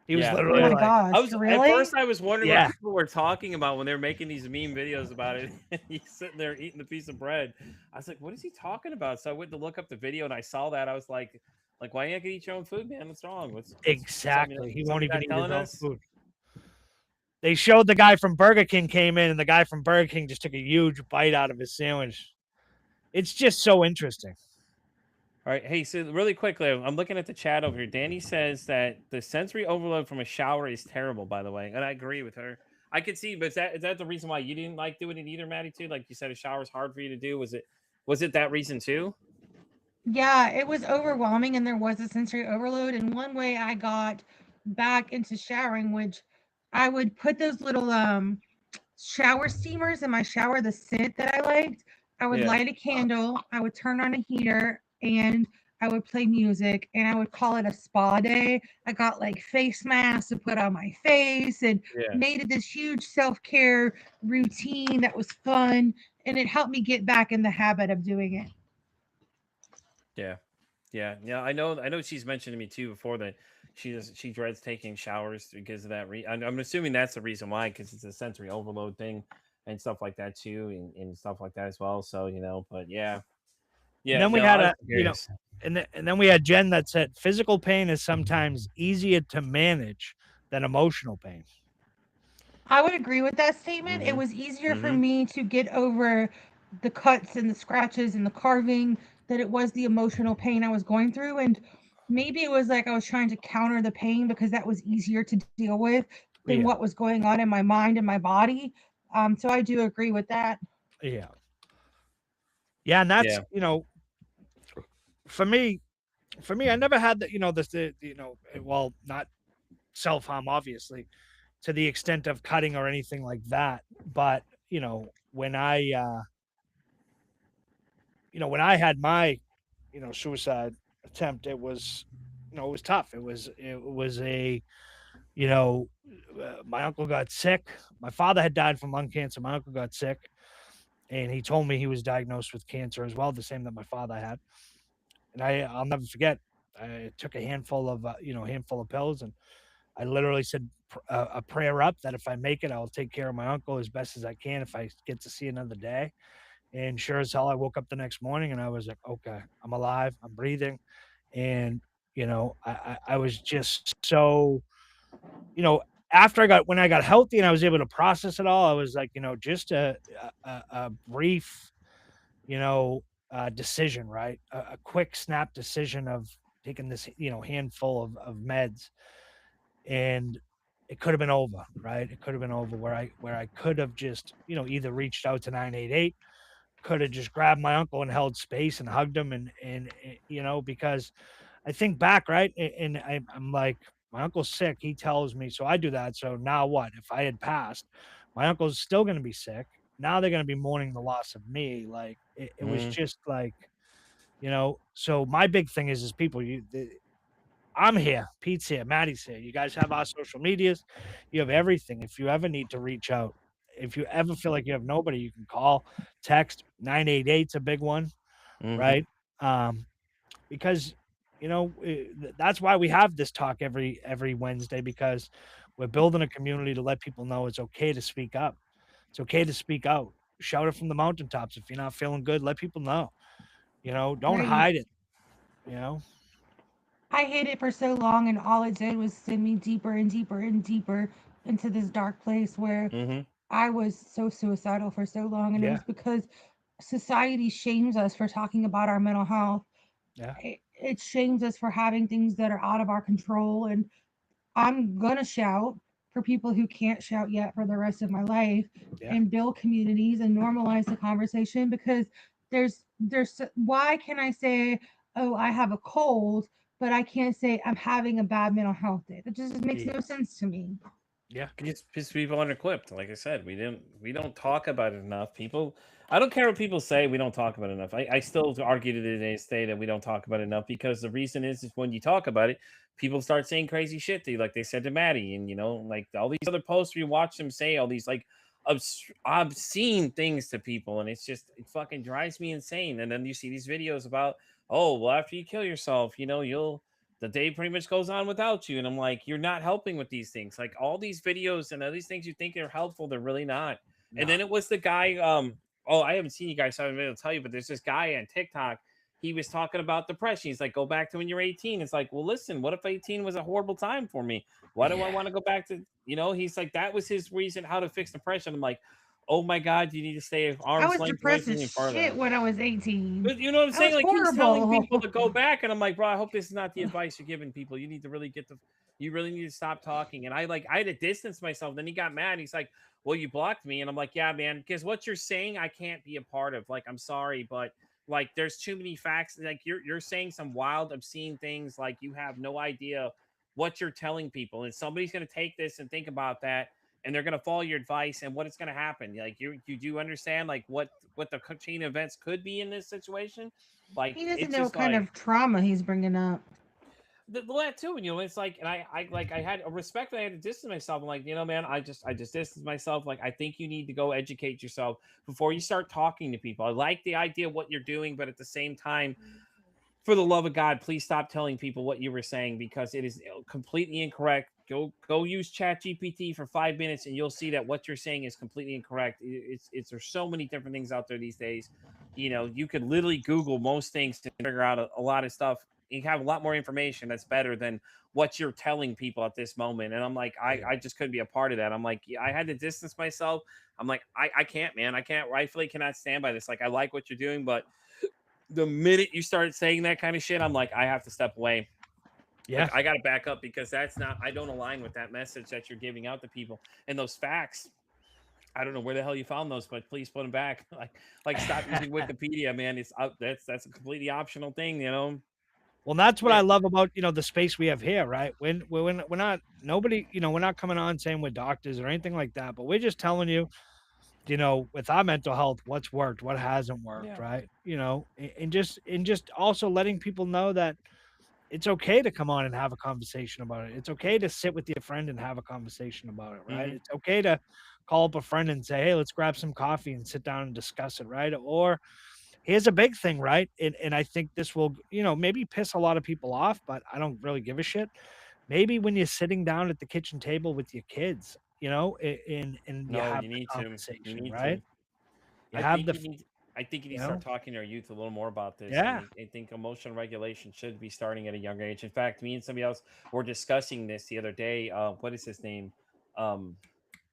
He was Yeah, Oh literally my yeah. like, I gosh. was at Really? first I was wondering what yeah, people were talking about when they were making these meme videos about it. And he's sitting there eating the piece of bread. I was like, what is he talking about? So I went to look up the video and I saw that. I was like why you not gonna eat your own food, man? What's wrong? What's exactly. He won't something even not eat his telling own us? food. They showed the guy from Burger King came in, and the guy from Burger King just took a huge bite out of his sandwich. It's just so interesting. All right, hey, so really quickly, I'm looking at the chat over here. Danny says that the sensory overload from a shower is terrible, by the way, and I agree with her. I could see, but is that the reason why you didn't like doing it either, Maddie? Too, like you said, a shower is hard for you to do. Was it that reason too? Yeah, it was overwhelming and there was a sensory overload. And one way I got back into showering, which I would put those little shower steamers in my shower, the scent that I liked. I would Yeah. light a candle, I would turn on a heater, and I would play music, and I would call it a spa day. I got like face masks to put on my face and Yeah. made it this huge self care routine that was fun. And it helped me get back in the habit of doing it. Yeah. Yeah. Yeah. I know she's mentioned to me too before that she dreads taking showers because of that. I'm assuming that's the reason why, because it's a sensory overload thing and stuff like that too, and stuff like that as well. So, but yeah. And Yeah. then we No, had I was a, curious. and then we had Jen that said physical pain is sometimes easier to manage than emotional pain. I would agree with that statement. It Mhm. was easier for Mhm. me to get over the cuts and the scratches and the carving, that it was the emotional pain I was going through. And maybe it was like I was trying to counter the pain because that was easier to deal with than Yeah. what was going on in my mind and my body. So I do agree with that. Yeah. Yeah, and that's, Yeah. for me, I never had the, well, not self harm, obviously, to the extent of cutting or anything like that. But, when when I had my, suicide attempt, it was tough. It was you know, my uncle got sick. My father had died from lung cancer. My uncle got sick, and he told me he was diagnosed with cancer as well, the same that my father had. And I'll never forget. I took a handful of pills, and I literally said a prayer up that if I make it, I'll take care of my uncle as best as I can if I get to see another day. And sure as hell, I woke up the next morning and I was like, okay, I'm alive, I'm breathing. And, I was just so, you know, when I got healthy and I was able to process it all, I was like, just a brief, decision, right? A quick snap decision of taking this, handful of meds, and it could have been over, right? It could have been over where I could have just, either reached out to 988, could have just grabbed my uncle and held space and hugged him, and because I think back, right, and I'm like, my uncle's sick. He tells me, so I do that. So now what? If I had passed, my uncle's still going to be sick. Now they're going to be mourning the loss of me. Like it was Mhm. just like, So my big thing is people. I'm here. Pete's here. Maddie's here. You guys have our social medias. You have everything. If you ever need to reach out, if you ever feel like you have nobody, you can call, text. 988's a big one, Mhm. right? Because that's why we have this talk every Wednesday, because we're building a community to let people know it's okay to speak up. It's okay to speak out. Shout it from the mountaintops. If you're not feeling good, let people know. Don't Right. hide it. You know, I hid it for so long, and all it did was send me deeper and deeper and deeper into this dark place where Mhm. I was so suicidal for so long. And it yeah, was because society shames us for talking about our mental health. yeah, It shames us for having things that are out of our control. And I'm going to shout for people who can't shout yet for the rest of my life, yeah, and build communities and normalize the conversation, because why can I say, oh, I have a cold, but I can't say I'm having a bad mental health day? That just makes yeah, no sense to me. yeah, It's people unequipped. Like I said, we don't talk about it enough. People, I don't care what people say. We don't talk about it enough. I still argue to this day that we don't talk about it enough, because the reason is when you talk about it, people start saying crazy shit to you, like they said to Maddie, and like all these other posts. We watch them say all these like obscene things to people, and it fucking drives me insane. And then you see these videos about, oh well, after you kill yourself, you'll the day pretty much goes on without you. And I'm like, you're not helping with these things. Like all these videos and all these things you think are helpful, they're really not. And no, then it was the guy, oh, I haven't seen you guys, so I haven't been able to tell you, but there's this guy on TikTok. He was talking about depression. He's like, go back to when you're 18. It's like, well, listen, what if 18 was a horrible time for me? Why do I yeah, want to go back to, he's like, that was his reason how to fix depression. I'm like, oh my God, you need to stay at I arm's was length away depressed from as me shit further. when I was 18. But you know what I'm I was saying? Like he's telling horrible. people to go back, and I'm like, bro, I hope this is not the advice you're giving people. You need to really you really need to stop talking. And I had to distance myself. Then he got mad. He's like, well, you blocked me, and I'm like, yeah, man, because what you're saying, I can't be a part of. Like, I'm sorry, but like, there's too many facts. Like, you're saying some wild, obscene things. Like, you have no idea what you're telling people, and somebody's gonna take this and think about that, and they're going to follow your advice, and what it's going to happen. Like you do understand like what the chain of events could be in this situation. Like He doesn't it's know what just kind like of trauma he's bringing up. that too. And it's like, and I had a respect that I had to distance myself. I'm like, man, I just distance myself. Like I think you need to go educate yourself before you start talking to people. I like the idea of what you're doing, but at the same time, for the love of God, please stop telling people what you were saying, because it is completely incorrect. Go use Chat GPT for 5 minutes, and you'll see that what you're saying is completely incorrect. It's there's so many different things out there these days. You could literally Google most things to figure out a lot of stuff you have a lot more information that's better than what you're telling people at this moment. And I'm like, I just couldn't be a part of that. I'm like, yeah, I had to distance myself. I'm like, I can't, man. I can't, rightfully cannot stand by this. Like, I like what you're doing, but the minute you started saying that kind of shit, I'm like, I have to step away. Yeah. Like, I got to back up because that's not, I don't align with that message that you're giving out to people. And those facts, I don't know where the hell you found those, but please put them back. Like stop using Wikipedia, man. It's that's a completely optional thing, you know. Well, that's what Yeah. I love about, the space we have here, right? When we're not nobody, we're not coming on saying we're doctors or anything like that, but we're just telling you, with our mental health, what's worked, what hasn't worked, Yeah. right? And just also letting people know that it's okay to come on and have a conversation about it. It's okay to sit with your friend and have a conversation about it, right? Mhm. It's okay to call up a friend and say, hey, let's grab some coffee and sit down and discuss it, right? Or here's a big thing, right? And I think this will, maybe piss a lot of people off, but I don't really give a shit. Maybe when you're sitting down at the kitchen table with your kids, and you No, have you the need to. You conversation, need right? to. You I have think the, you need. I think you need you to start know, talking to our youth a little more about this. yeah, I think emotional regulation should be starting at a younger age. In fact, me and somebody else were discussing this the other day. What is his name? Um,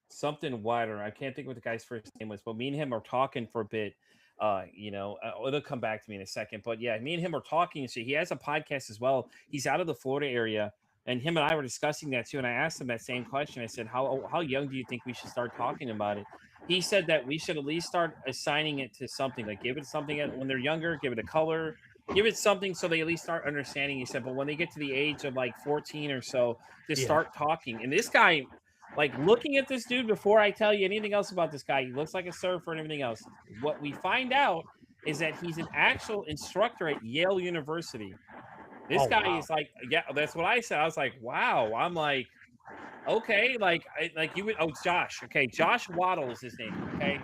Something Wider. I can't think what the guy's first name was, but me and him are talking for a bit. It'll come back to me in a second. But yeah, me and him are talking. So he has a podcast as well. He's out of the Florida area, and him and I were discussing that too. And I asked him that same question. I said, "How young do you think we should start talking about it?" He said that we should at least start assigning it to something, like give it something when they're younger, give it a color, give it something so they at least start understanding. He said, but when they get to the age of like 14 or so, to Yeah. start talking. And this guy, like looking at this dude before I tell you anything else about this guy, he looks like a surfer and everything else. What we find out is that he's an actual instructor at Yale University. This Oh, guy wow. is like, yeah, that's what I said. I was like, wow. I'm like, okay, like you would. Oh, Josh. Okay, Josh Waddle is his name. Okay,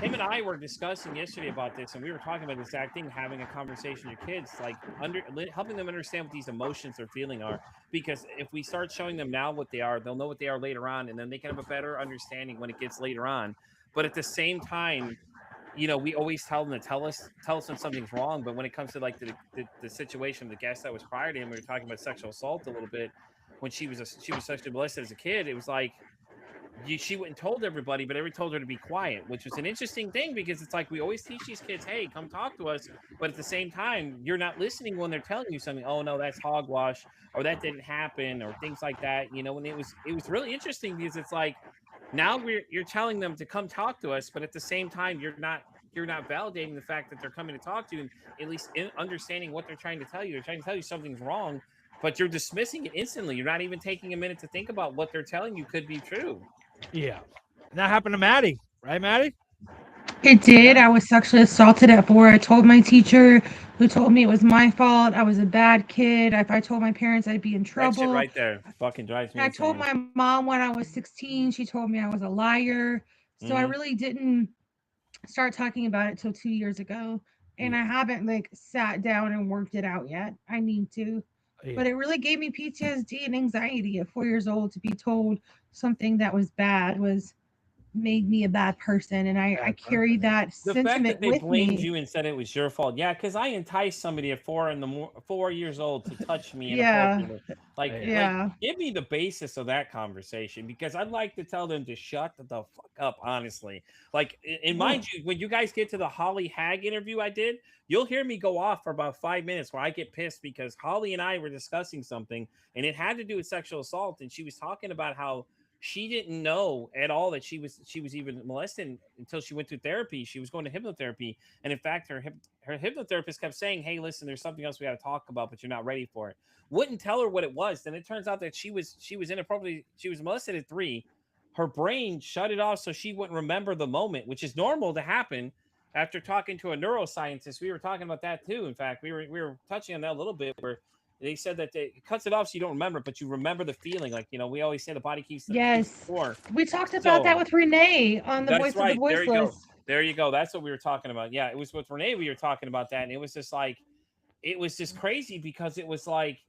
him and I were discussing yesterday about this, and we were talking about this exact thing, having a conversation with your kids, like helping them understand what these emotions they're feeling are. Because if we start showing them now what they are, they'll know what they are later on, and then they can have a better understanding when it gets later on. But at the same time, we always tell them to tell us when something's wrong. But when it comes to like the situation, the guest that was prior to him, we were talking about sexual assault a little bit. When she was sexually molested as a kid, it was like she went and told everybody, but everybody told her to be quiet, which was an interesting thing because it's like we always teach these kids, hey, come talk to us. But at the same time, you're not listening when they're telling you something. Oh, no, that's hogwash, or that didn't happen, or things like that. And it was really interesting because it's like now you're telling them to come talk to us, but at the same time, you're not validating the fact that they're coming to talk to you and at least understanding what they're trying to tell you. They're trying to tell you something's wrong, but you're dismissing it instantly. You're not even taking a minute to think about what they're telling you could be true. Yeah. And that happened to Maddie, right, Maddie? It did. Yeah. I was sexually assaulted at 4. I told my teacher, who told me it was my fault. I was a bad kid. If I told my parents, I'd be in That shit trouble. right there fucking drives me And I told insane. my mom when I was 16. She told me I was a liar. So I Mhm. really didn't start talking about it till 2 years ago. And I haven't like sat down and worked it out yet. I need to. But Yeah. it really gave me PTSD and anxiety at 4 years old to be told something that was bad was made me a bad person. And I Bad carry person. that The fact sentiment that they with blamed me. you and said it was your fault, yeah, because I enticed somebody at 4 years old to touch me Yeah. inappropriately. Like, Yeah. give me the basis of that conversation because I'd like to tell them to shut the fuck up, honestly. Like, and mind you, when you guys get to the Holly Hag interview I did, you'll hear me go off for about 5 minutes where I get pissed because Holly and I were discussing something and it had to do with sexual assault, and she was talking about how she didn't know at all that she was even molested until she went through therapy. She was going to hypnotherapy, and in fact, her hypnotherapist kept saying, "Hey, listen, there's something else we got to talk about, but you're not ready for it." Wouldn't tell her what it was. Then it turns out that she was inappropriately molested at 3. Her brain shut it off so she wouldn't remember the moment, which is normal to happen. After talking to a neuroscientist, we were talking about that too. In fact, we were touching on that a little bit where they said that it cuts it off so you don't remember, but you remember the feeling. Like, we always say the body keeps the Yes. score. We talked about that So with Renee on the that's Voice of the right. There you go. Voiceless. There you go. That's what we were talking about. Yeah, it was with Renee. We were talking about that, and it was just like, it was just crazy because it was like,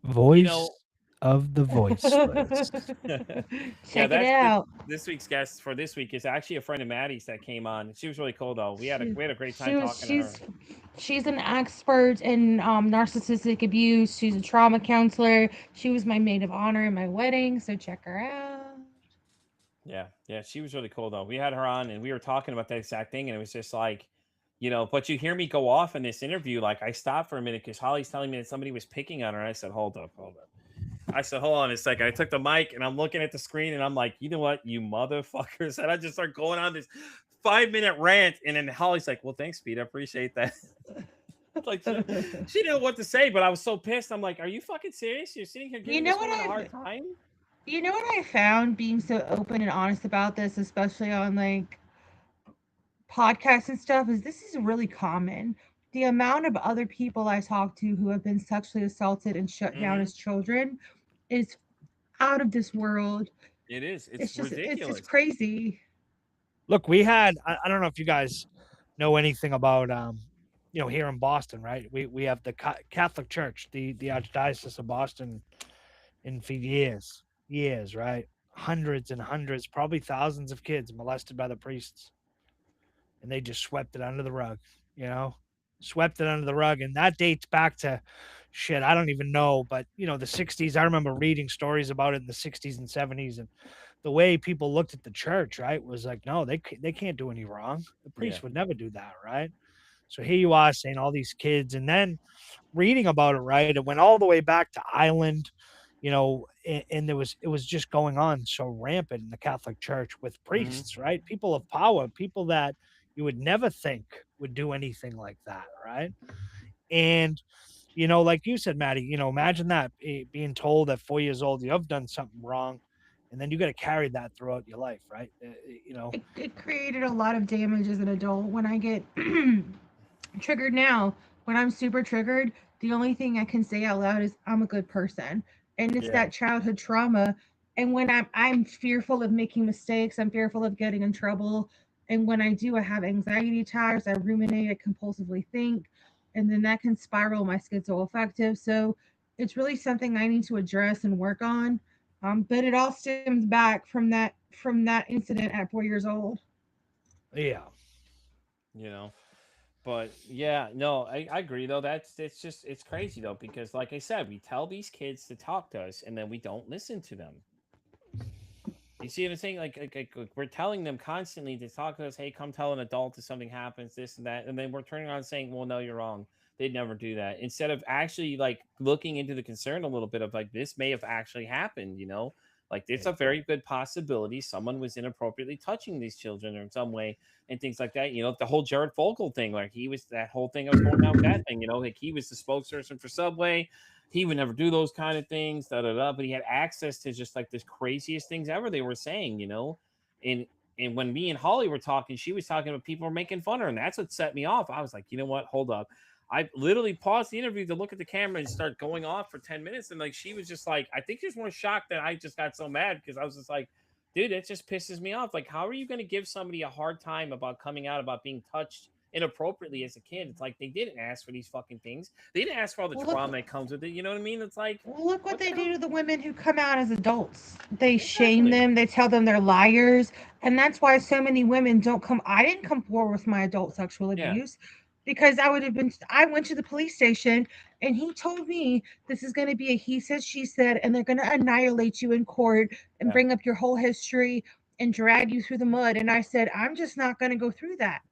Voice of the voiceless. Check it that's out. this week's guest for this week is actually a friend of Maddie's that came on. She was really cool though. We had a great time talking to her. She's an expert in narcissistic abuse. She's a trauma counselor. She was my maid of honor in my wedding, so check her out. Yeah, she was really cool though. We had her on and we were talking about that exact thing, and it was just like, but you hear me go off in this interview, like I stopped for a minute because Holly's telling me that somebody was picking on her. And I said, hold up. I said, hold on a second. I took the mic and I'm looking at the screen and I'm like, you know what, you motherfuckers. And I just start going on this 5-minute rant. And then Holly's like, well, thanks, Pete. I appreciate that. Like she didn't know what to say, but I was so pissed. I'm like, are you fucking serious? You're sitting here giving this woman a hard time? You know what I found being so open and honest about this, especially on like podcasts and stuff, is this is really common. The amount of other people I talk to who have been sexually assaulted and shut down as children is out of this world. It is. It's ridiculous. It's just crazy. Look, we had, I don't know if you guys know anything about, here in Boston, right? We have the Catholic Church, the Archdiocese of Boston, and for years, right? Hundreds and hundreds, probably thousands of kids molested by the priests. And they just swept it under the rug, swept it under the rug. And that dates back to shit, I don't even know, but the 60s. I remember reading stories about it in the 60s and 70s, and the way people looked at the church, right, was like, no, they can't do any wrong. The priest would never do that, right? So here you are saying all these kids, and then reading about it, right? It went all the way back to Ireland, and it was just going on so rampant in the Catholic Church with priests, right? People of power, people that you would never think would do anything like that, right? And like you said, Maddie, imagine that being told at 4 years old you've done something wrong, and then you got to carry that throughout your life, right? It created a lot of damage as an adult. When I get triggered now, when I'm super triggered, the only thing I can say out loud is I'm a good person, and it's that childhood trauma. And when I'm fearful of making mistakes, I'm fearful of getting in trouble. And when I do, I have anxiety attacks, I ruminate, I compulsively think, and then that can spiral my schizoaffective. So it's really something I need to address and work on. But it all stems back from that incident at 4 years old. Yeah. But yeah, no, I agree though. It's crazy though, because like I said, we tell these kids to talk to us and then we don't listen to them. You see what I'm saying? Like we're telling them constantly to talk to us. Hey, come tell an adult if something happens, this and that. And then we're turning around saying, well, no, you're wrong. They'd never do that. Instead of actually like looking into the concern a little bit of like, this may have actually happened, like it's a very good possibility someone was inappropriately touching these children in some way and things like that. The whole Jared Fogle thing, like that whole thing I was going down with that thing, like he was the spokesperson for Subway. He would never do those kind of things, but he had access to just like the craziest things ever they were saying, and when me and Holly were talking, she was talking about people were making fun of her, and that's what set me off. I was like, you know what? Hold up. I literally paused the interview to look at the camera and start going off for 10 minutes. And like, she was just like, I think she was more shocked that I just got so mad because I was just like, dude, it just pisses me off. Like, how are you going to give somebody a hard time about coming out about being touched inappropriately as a kid? It's like they didn't ask for these fucking things. They didn't ask for all the trauma that comes with it. You know what I mean? It's like, well, look what they do to the women who come out as adults. They shame them. They tell them they're liars. And that's why so many women don't come. I didn't come forward with my adult sexual abuse. Because I went to the police station and he told me this is going to be a he said, she said, and they're going to annihilate you in court and bring up your whole history and drag you through the mud. And I said, I'm just not going to go through that.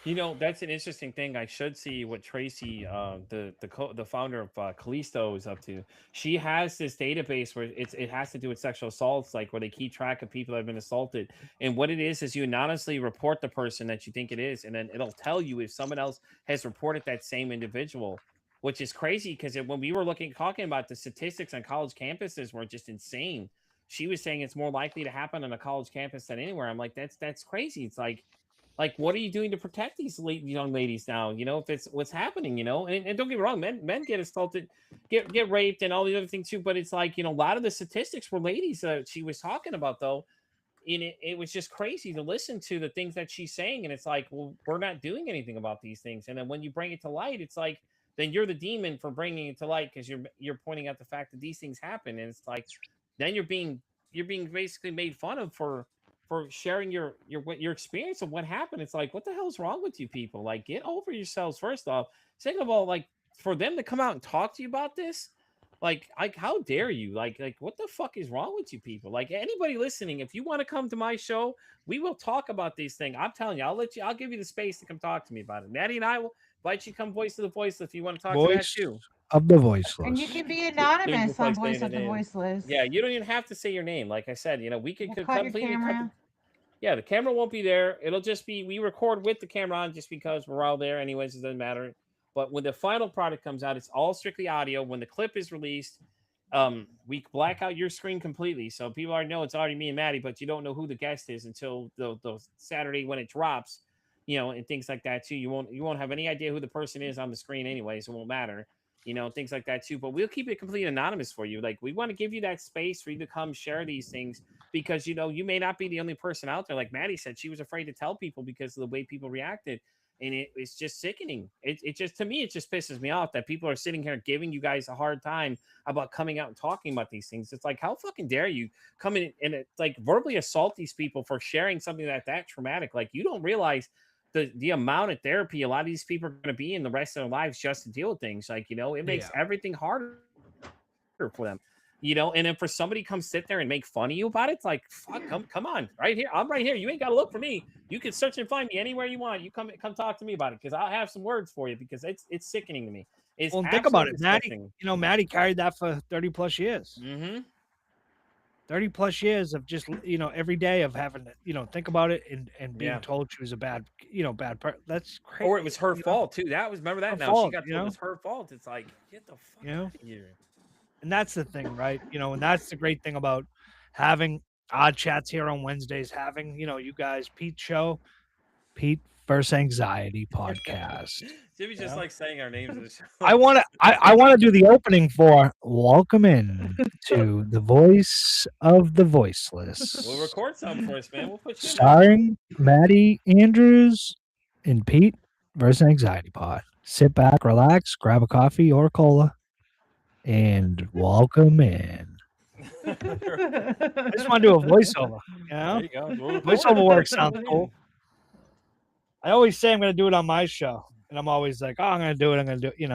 That's an interesting thing. I should see what Tracy, the founder of Callisto, is up to. She has this database where it has to do with sexual assaults, like where they keep track of people that have been assaulted. And what it is you anonymously report the person that you think it is, and then it'll tell you if someone else has reported that same individual, which is crazy because when we were talking about the statistics on college campuses were just insane. She was saying it's more likely to happen on a college campus than anywhere. I'm like, that's crazy. It's like, what are you doing to protect these young ladies now? If it's what's happening, and don't get me wrong, men get assaulted, get raped, and all the other things too. But it's like, a lot of the statistics were ladies that she was talking about, though. And it was just crazy to listen to the things that she's saying. And it's like, well, we're not doing anything about these things. And then when you bring it to light, it's like, then you're the demon for bringing it to light because you're pointing out the fact that these things happen, and it's like then you're being basically made fun of for sharing your experience of what happened. It's like, what the hell's wrong with you people? Like, get over yourselves first off. Second of all, like for them to come out and talk to you about this, like how dare you? Like what the fuck is wrong with you people? Like anybody listening, if you want to come to my show, we will talk about these things. I'm telling you, I'll give you the space to come talk to me about it. Maddie and I will invite you to come voice of the voiceless if you want to talk to that Voice too. of the voiceless. And you can be There's anonymous no on point saying Voice of the the name. Voiceless. Yeah, you don't even have to say your name. Like I said, we could We'll cut your completely camera. yeah, the camera won't be there. It'll just be we record with the camera on just because we're all there anyways. It doesn't matter. But when the final product comes out, it's all strictly audio. When the clip is released, we black out your screen completely, so people already know it's already me and Maddie, but you don't know who the guest is until the Saturday when it drops, and things like that too. You won't have any idea who the person is on the screen anyways. It won't matter, things like that too. But we'll keep it completely anonymous for you. Like we want to give you that space for you to come share these things because you may not be the only person out there. Like Maddie said, she was afraid to tell people because of the way people reacted. And it's just sickening. It just, to me, it just pisses me off that people are sitting here giving you guys a hard time about coming out and talking about these things. It's like, how fucking dare you come in and like verbally assault these people for sharing something that traumatic? Like you don't realize the amount of therapy a lot of these people are going to be in the rest of their lives just to deal with things. Like, it makes everything harder for them. And then for somebody to come sit there and make fun of you about it, it's like, fuck, come on, right here. I'm right here. You ain't got to look for me. You can search and find me anywhere you want. You come talk to me about it because I'll have some words for you because it's sickening to me. It's Well, think about it, disgusting. Maddie. Maddie carried that for 30 plus years. Mm-hmm. 30 plus years of just, every day of having to, think about it and being told she was a bad, bad person. That's crazy. Or it was her fault too. Remember that her now. fault, She got told it was her fault. It's like, get the fuck out of here. And that's the thing, right? And that's the great thing about having odd chats here on Wednesdays, having, you guys, Pete's show, Pete versus Anxiety podcast. Jimmy's just like saying our names in the show. I want to do the opening for welcome in to the Voice of the Voiceless. We'll record something for us, man. We'll put you starring Maddie Andrews and Pete versus Anxiety Pod. Sit back, relax, grab a coffee or a cola, and welcome in. I just want to do a voiceover. There you go. Voiceover work sounds cool. I always say I'm going to do it on my show, and I'm always like, "Oh, I'm going to do it. I'm going to do it,"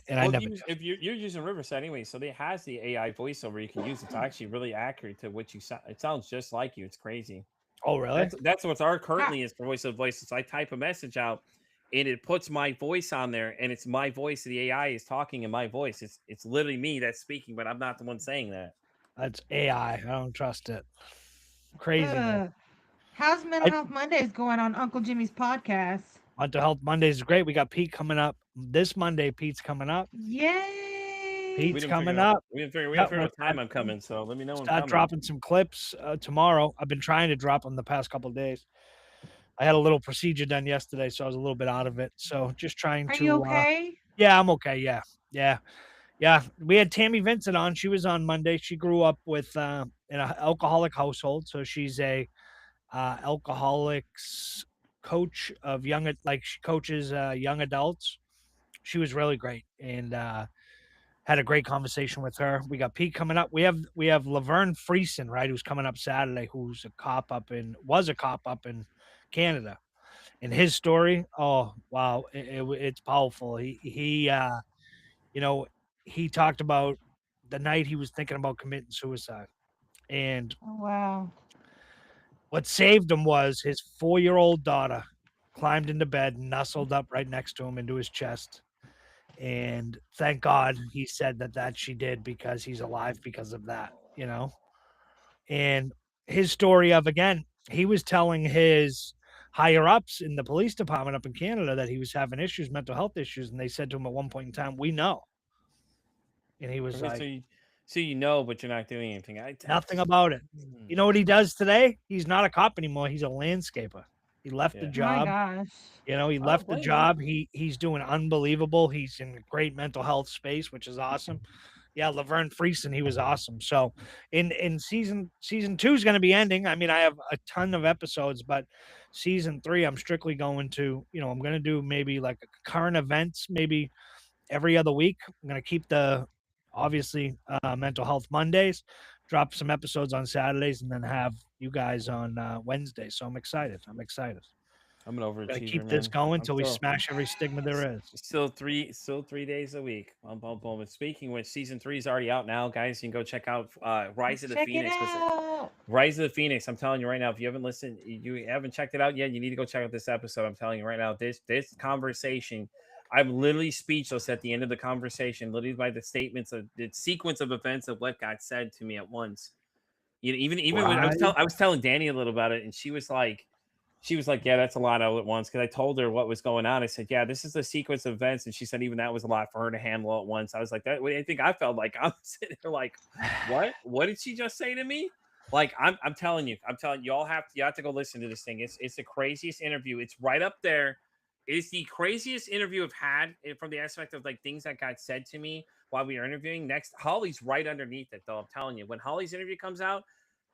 and I never. If you're using Riverside anyway, so it has the AI voiceover you can use. It's actually really accurate to what you sound. It sounds just like you. It's crazy. Oh, really? That's what's our currently is for voice of voices. So I type a message out, and it puts my voice on there, and it's my voice. The AI is talking in my voice. It's literally me that's speaking, but I'm not the one saying that. That's AI. I don't trust it. Crazy. How's Mental Health Mondays going on Uncle Jimmy's podcast? Mental Health Mondays is great. We got Pete coming up this Monday. Pete's coming up. Yay! Pete's coming up. We didn't figure out what time I'm coming, so let me know when I'm Start dropping some clips tomorrow. I've been trying to drop them the past couple of days. I had a little procedure done yesterday, so I was a little bit out of it. So just trying to. Are you okay? Yeah, I'm okay. Yeah. We had Tammy Vincent on. She was on Monday. She grew up with in an alcoholic household, so she's a alcoholics coach of she coaches young adults. She was really great and had a great conversation with her. We got Pete coming up. We have Laverne Friesen, right, who's coming up Saturday, who's was a cop up in Canada. And his story, oh wow, it's powerful. He talked about the night he was thinking about committing suicide. And wow. What saved him was his 4-year-old daughter climbed into bed, nestled up right next to him into his chest. And thank God he said that she did because he's alive because of that, And his story of, again, he was telling his higher ups in the police department up in Canada that he was having issues, mental health issues. And they said to him at one point in time, we know. And he was like, so but you're not doing anything. Nothing about it. You know what he does today? He's not a cop anymore. He's a landscaper. He left the job. My gosh. He left the job. He's doing unbelievable. He's in great mental health space, which is awesome. Yeah, Laverne Friesen, he was awesome. So in season 2 is going to be ending. I mean, I have a ton of episodes, but season 3, I'm strictly going to, I'm going to do maybe like current events, maybe every other week. I'm going to keep the obviously mental health Mondays, drop some episodes on Saturdays, and then have you guys on Wednesday. So I'm excited. I'm excited. I'm an Gotta overachiever, keep man. this going I'm until we still smash every stigma there is. still 3 days a week. Boom, boom, boom. And speaking of which, season 3 is already out now, guys. You can go check out Rise of the Check it Phoenix. Listen, out. Rise of the Phoenix. I'm telling you right now, if you haven't listened, you haven't checked it out yet, you need to go check out this episode. I'm telling you right now, this conversation, I'm literally speechless at the end of the conversation, literally by the statements of the sequence of events of what got said to me at once. You know, even when I was telling Danny a little about it, and she was like, yeah, that's a lot all at once. Because I told her what was going on. I said, yeah, this is the sequence of events, and she said even that was a lot for her to handle all at once. I was like, that. I think I felt like I'm sitting there like, what? What did she just say to me? Like I'm telling you, you all have to go listen to this thing. It's the craziest interview. It's right up there. It's the craziest interview I've had from the aspect of like things that got said to me while we were interviewing. Next, Holly's right underneath it, though. I'm telling you, when Holly's interview comes out,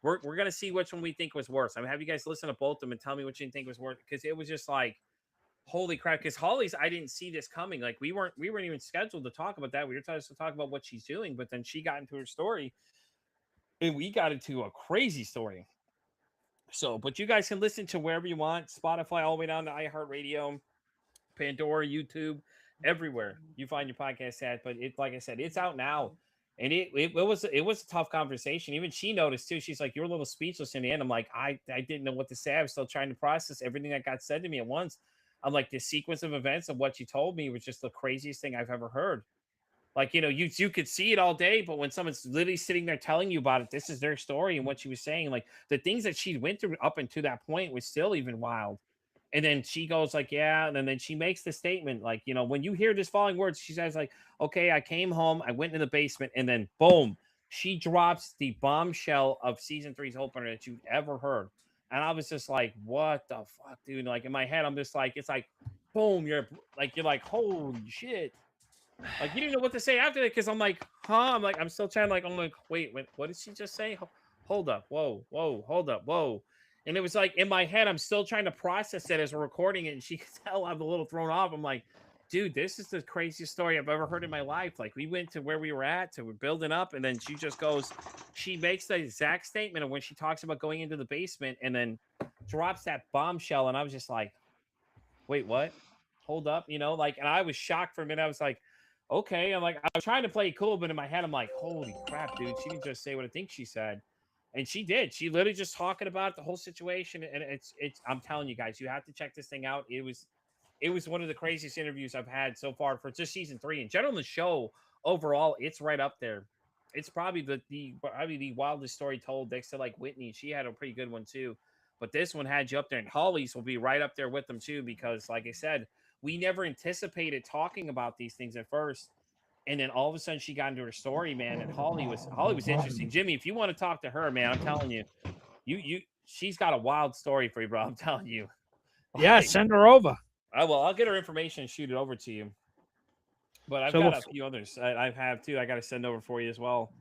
we're gonna see which one we think was worse. I'm gonna have you guys listen to both of them and tell me which you think was worse, because it was just like, holy crap. Because Holly's, I didn't see this coming. Like we weren't even scheduled to talk about that. We were trying to talk about what she's doing, but then she got into her story, and we got into a crazy story. So, but you guys can listen to wherever you want, Spotify all the way down to iHeartRadio, Pandora, YouTube, everywhere you find your podcast at. But it, like I said, it's out now. And it was a tough conversation. Even she noticed too. She's like, "You're a little speechless in the end." I'm like, I didn't know what to say. I was still trying to process everything that got said to me at once. I'm like, the sequence of events of what she told me was just the craziest thing I've ever heard. Like, you know, you could see it all day, but when someone's literally sitting there telling you about it, this is their story and what she was saying. Like the things that she went through up until that point was still even wild. And then she goes like, yeah. And then she makes the statement, like, you know, when you hear this following words, she says like, okay, I came home, I went in the basement, and then boom, she drops the bombshell of season 3's opener that you've ever heard. And I was just like, what the fuck, dude? Like in my head, I'm just like, it's like, boom, you're like, holy shit. Like you didn't know what to say after that, because I'm like, huh? I'm still trying to like, I'm like, wait, what did she just say? Hold up, whoa, hold up, whoa. And it was like in my head, I'm still trying to process it as we're recording it, and she could tell I'm a little thrown off. I'm like, dude, this is the craziest story I've ever heard in my life. Like we went to where we were at, we're building up, and then she just goes, she makes the exact statement of when she talks about going into the basement, and then drops that bombshell, and I was just like, wait, what? Hold up, you know, like, and I was shocked for a minute. I was like, okay. I'm like, I was trying to play it cool, but in my head, I'm like, holy crap, dude. She didn't just say what I think she said. And she did. She literally just talking about the whole situation. And it's, I'm telling you guys, you have to check this thing out. It was one of the craziest interviews I've had so far for just season 3. In general, the show overall, it's right up there. It's probably the wildest story told next to like Whitney. She had a pretty good one too. But this one had you up there, and Holly's will be right up there with them too, because like I said, we never anticipated talking about these things at first. And then all of a sudden she got into her story, man. And Holly was interesting. Jimmy, if you want to talk to her, man, I'm telling you, she's got a wild story for you, bro. I'm telling you. Yeah, send her over. I'll get her information and shoot it over to you. But I've got a few others I have too. I got to send over for you as well.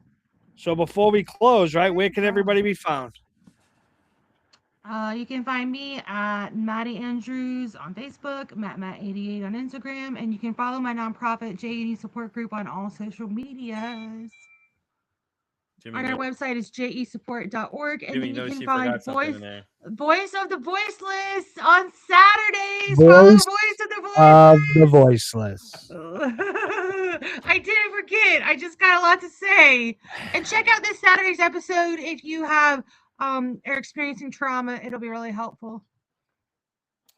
So before we close, right, where can everybody be found? You can find me at Maddie Andrews on Facebook, Matt88 on Instagram, and you can follow my nonprofit JED support group on all social medias. Our website is jesupport.org, and then you can find Voice of the Voiceless on Saturdays. Follow Voice of the Voiceless. I didn't forget. I just got a lot to say. And check out this Saturday's episode if you have are experiencing trauma. It'll be really helpful.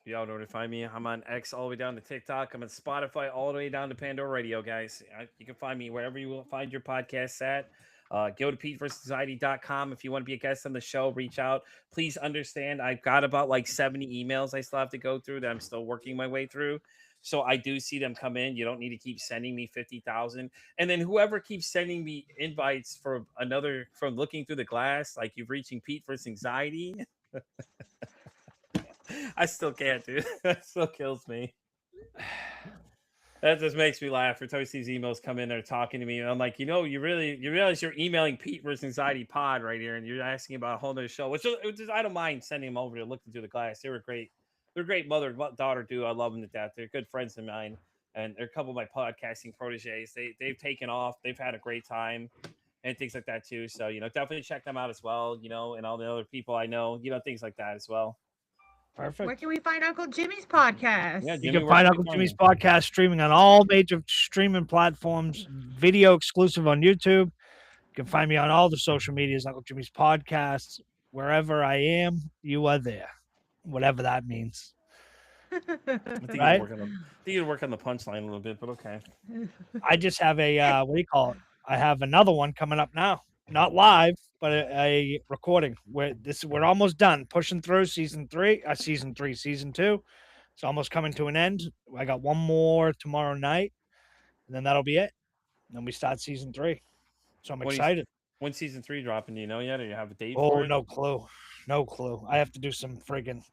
Y'all know where to find me. I'm on X all the way down to TikTok. I'm on Spotify all the way down to Pandora Radio, guys. You can find me wherever you will find your podcasts at. Go to PeteVersusSociety.com. If you want to be a guest on the show, reach out. Please understand, I've got about like 70 emails I still have to go through that I'm still working my way through. So I do see them come in. You don't need to keep sending me 50,000. And then whoever keeps sending me invites from Looking Through the Glass, like you're reaching Pete versus Anxiety. I still can't, dude. That still kills me. That just makes me laugh. For these emails come in, they're talking to me, and I'm like, you realize you're emailing Pete versus Anxiety Pod right here, and you're asking about a whole nother show, which I don't mind sending them over to Looking Through the Glass. They were great. They're a great mother-daughter duo. I love them to death. They're good friends of mine. and they're a couple of my podcasting proteges. They've taken off. They've had a great time and things like that too. So, definitely check them out as well, and all the other people I know, things like that as well. Perfect. Where can we find Uncle Jimmy's podcast? Yeah, You Jimmy, can where find can we Uncle find Jimmy's you? podcast streaming on all major streaming platforms, video exclusive on YouTube. You can find me on all the social medias, Uncle Jimmy's podcast. Wherever I am, you are there. Whatever that means. I think Right? you work on the punchline a little bit, but okay. I just have a what do you call it? I have another one coming up now. Not live, but a recording. We're almost done, pushing through season 2. It's almost coming to an end. I got one more tomorrow night, and then that'll be it. And then we start season 3. So I'm excited. When's season 3 dropping? Do you know yet, or you have a date Oh, for it? no clue. No clue. I have to do some friggin'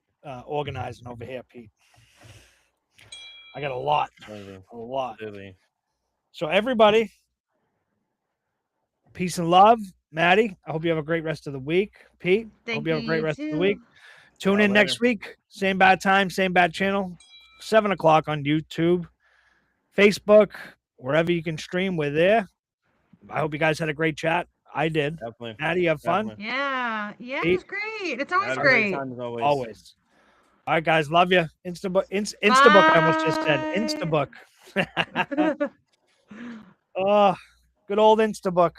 organizing over here, Pete. I got a lot. A lot. Really. So everybody, peace and love. Maddie, I hope you have a great rest of the week. Pete, I hope you have a great rest of the week. Tune in next week. Same bad time, same bad channel. 7 o'clock on YouTube, Facebook, wherever you can stream. We're there. I hope you guys had a great chat. I did. Definitely. Maddie, you have fun? Definitely. Yeah, it Pete? was great. It's always Had a great great. time as always. Always. All right, guys. Love you. Instabook. Instabook, I almost just said. Bye. Instabook. Oh, good old Instabook.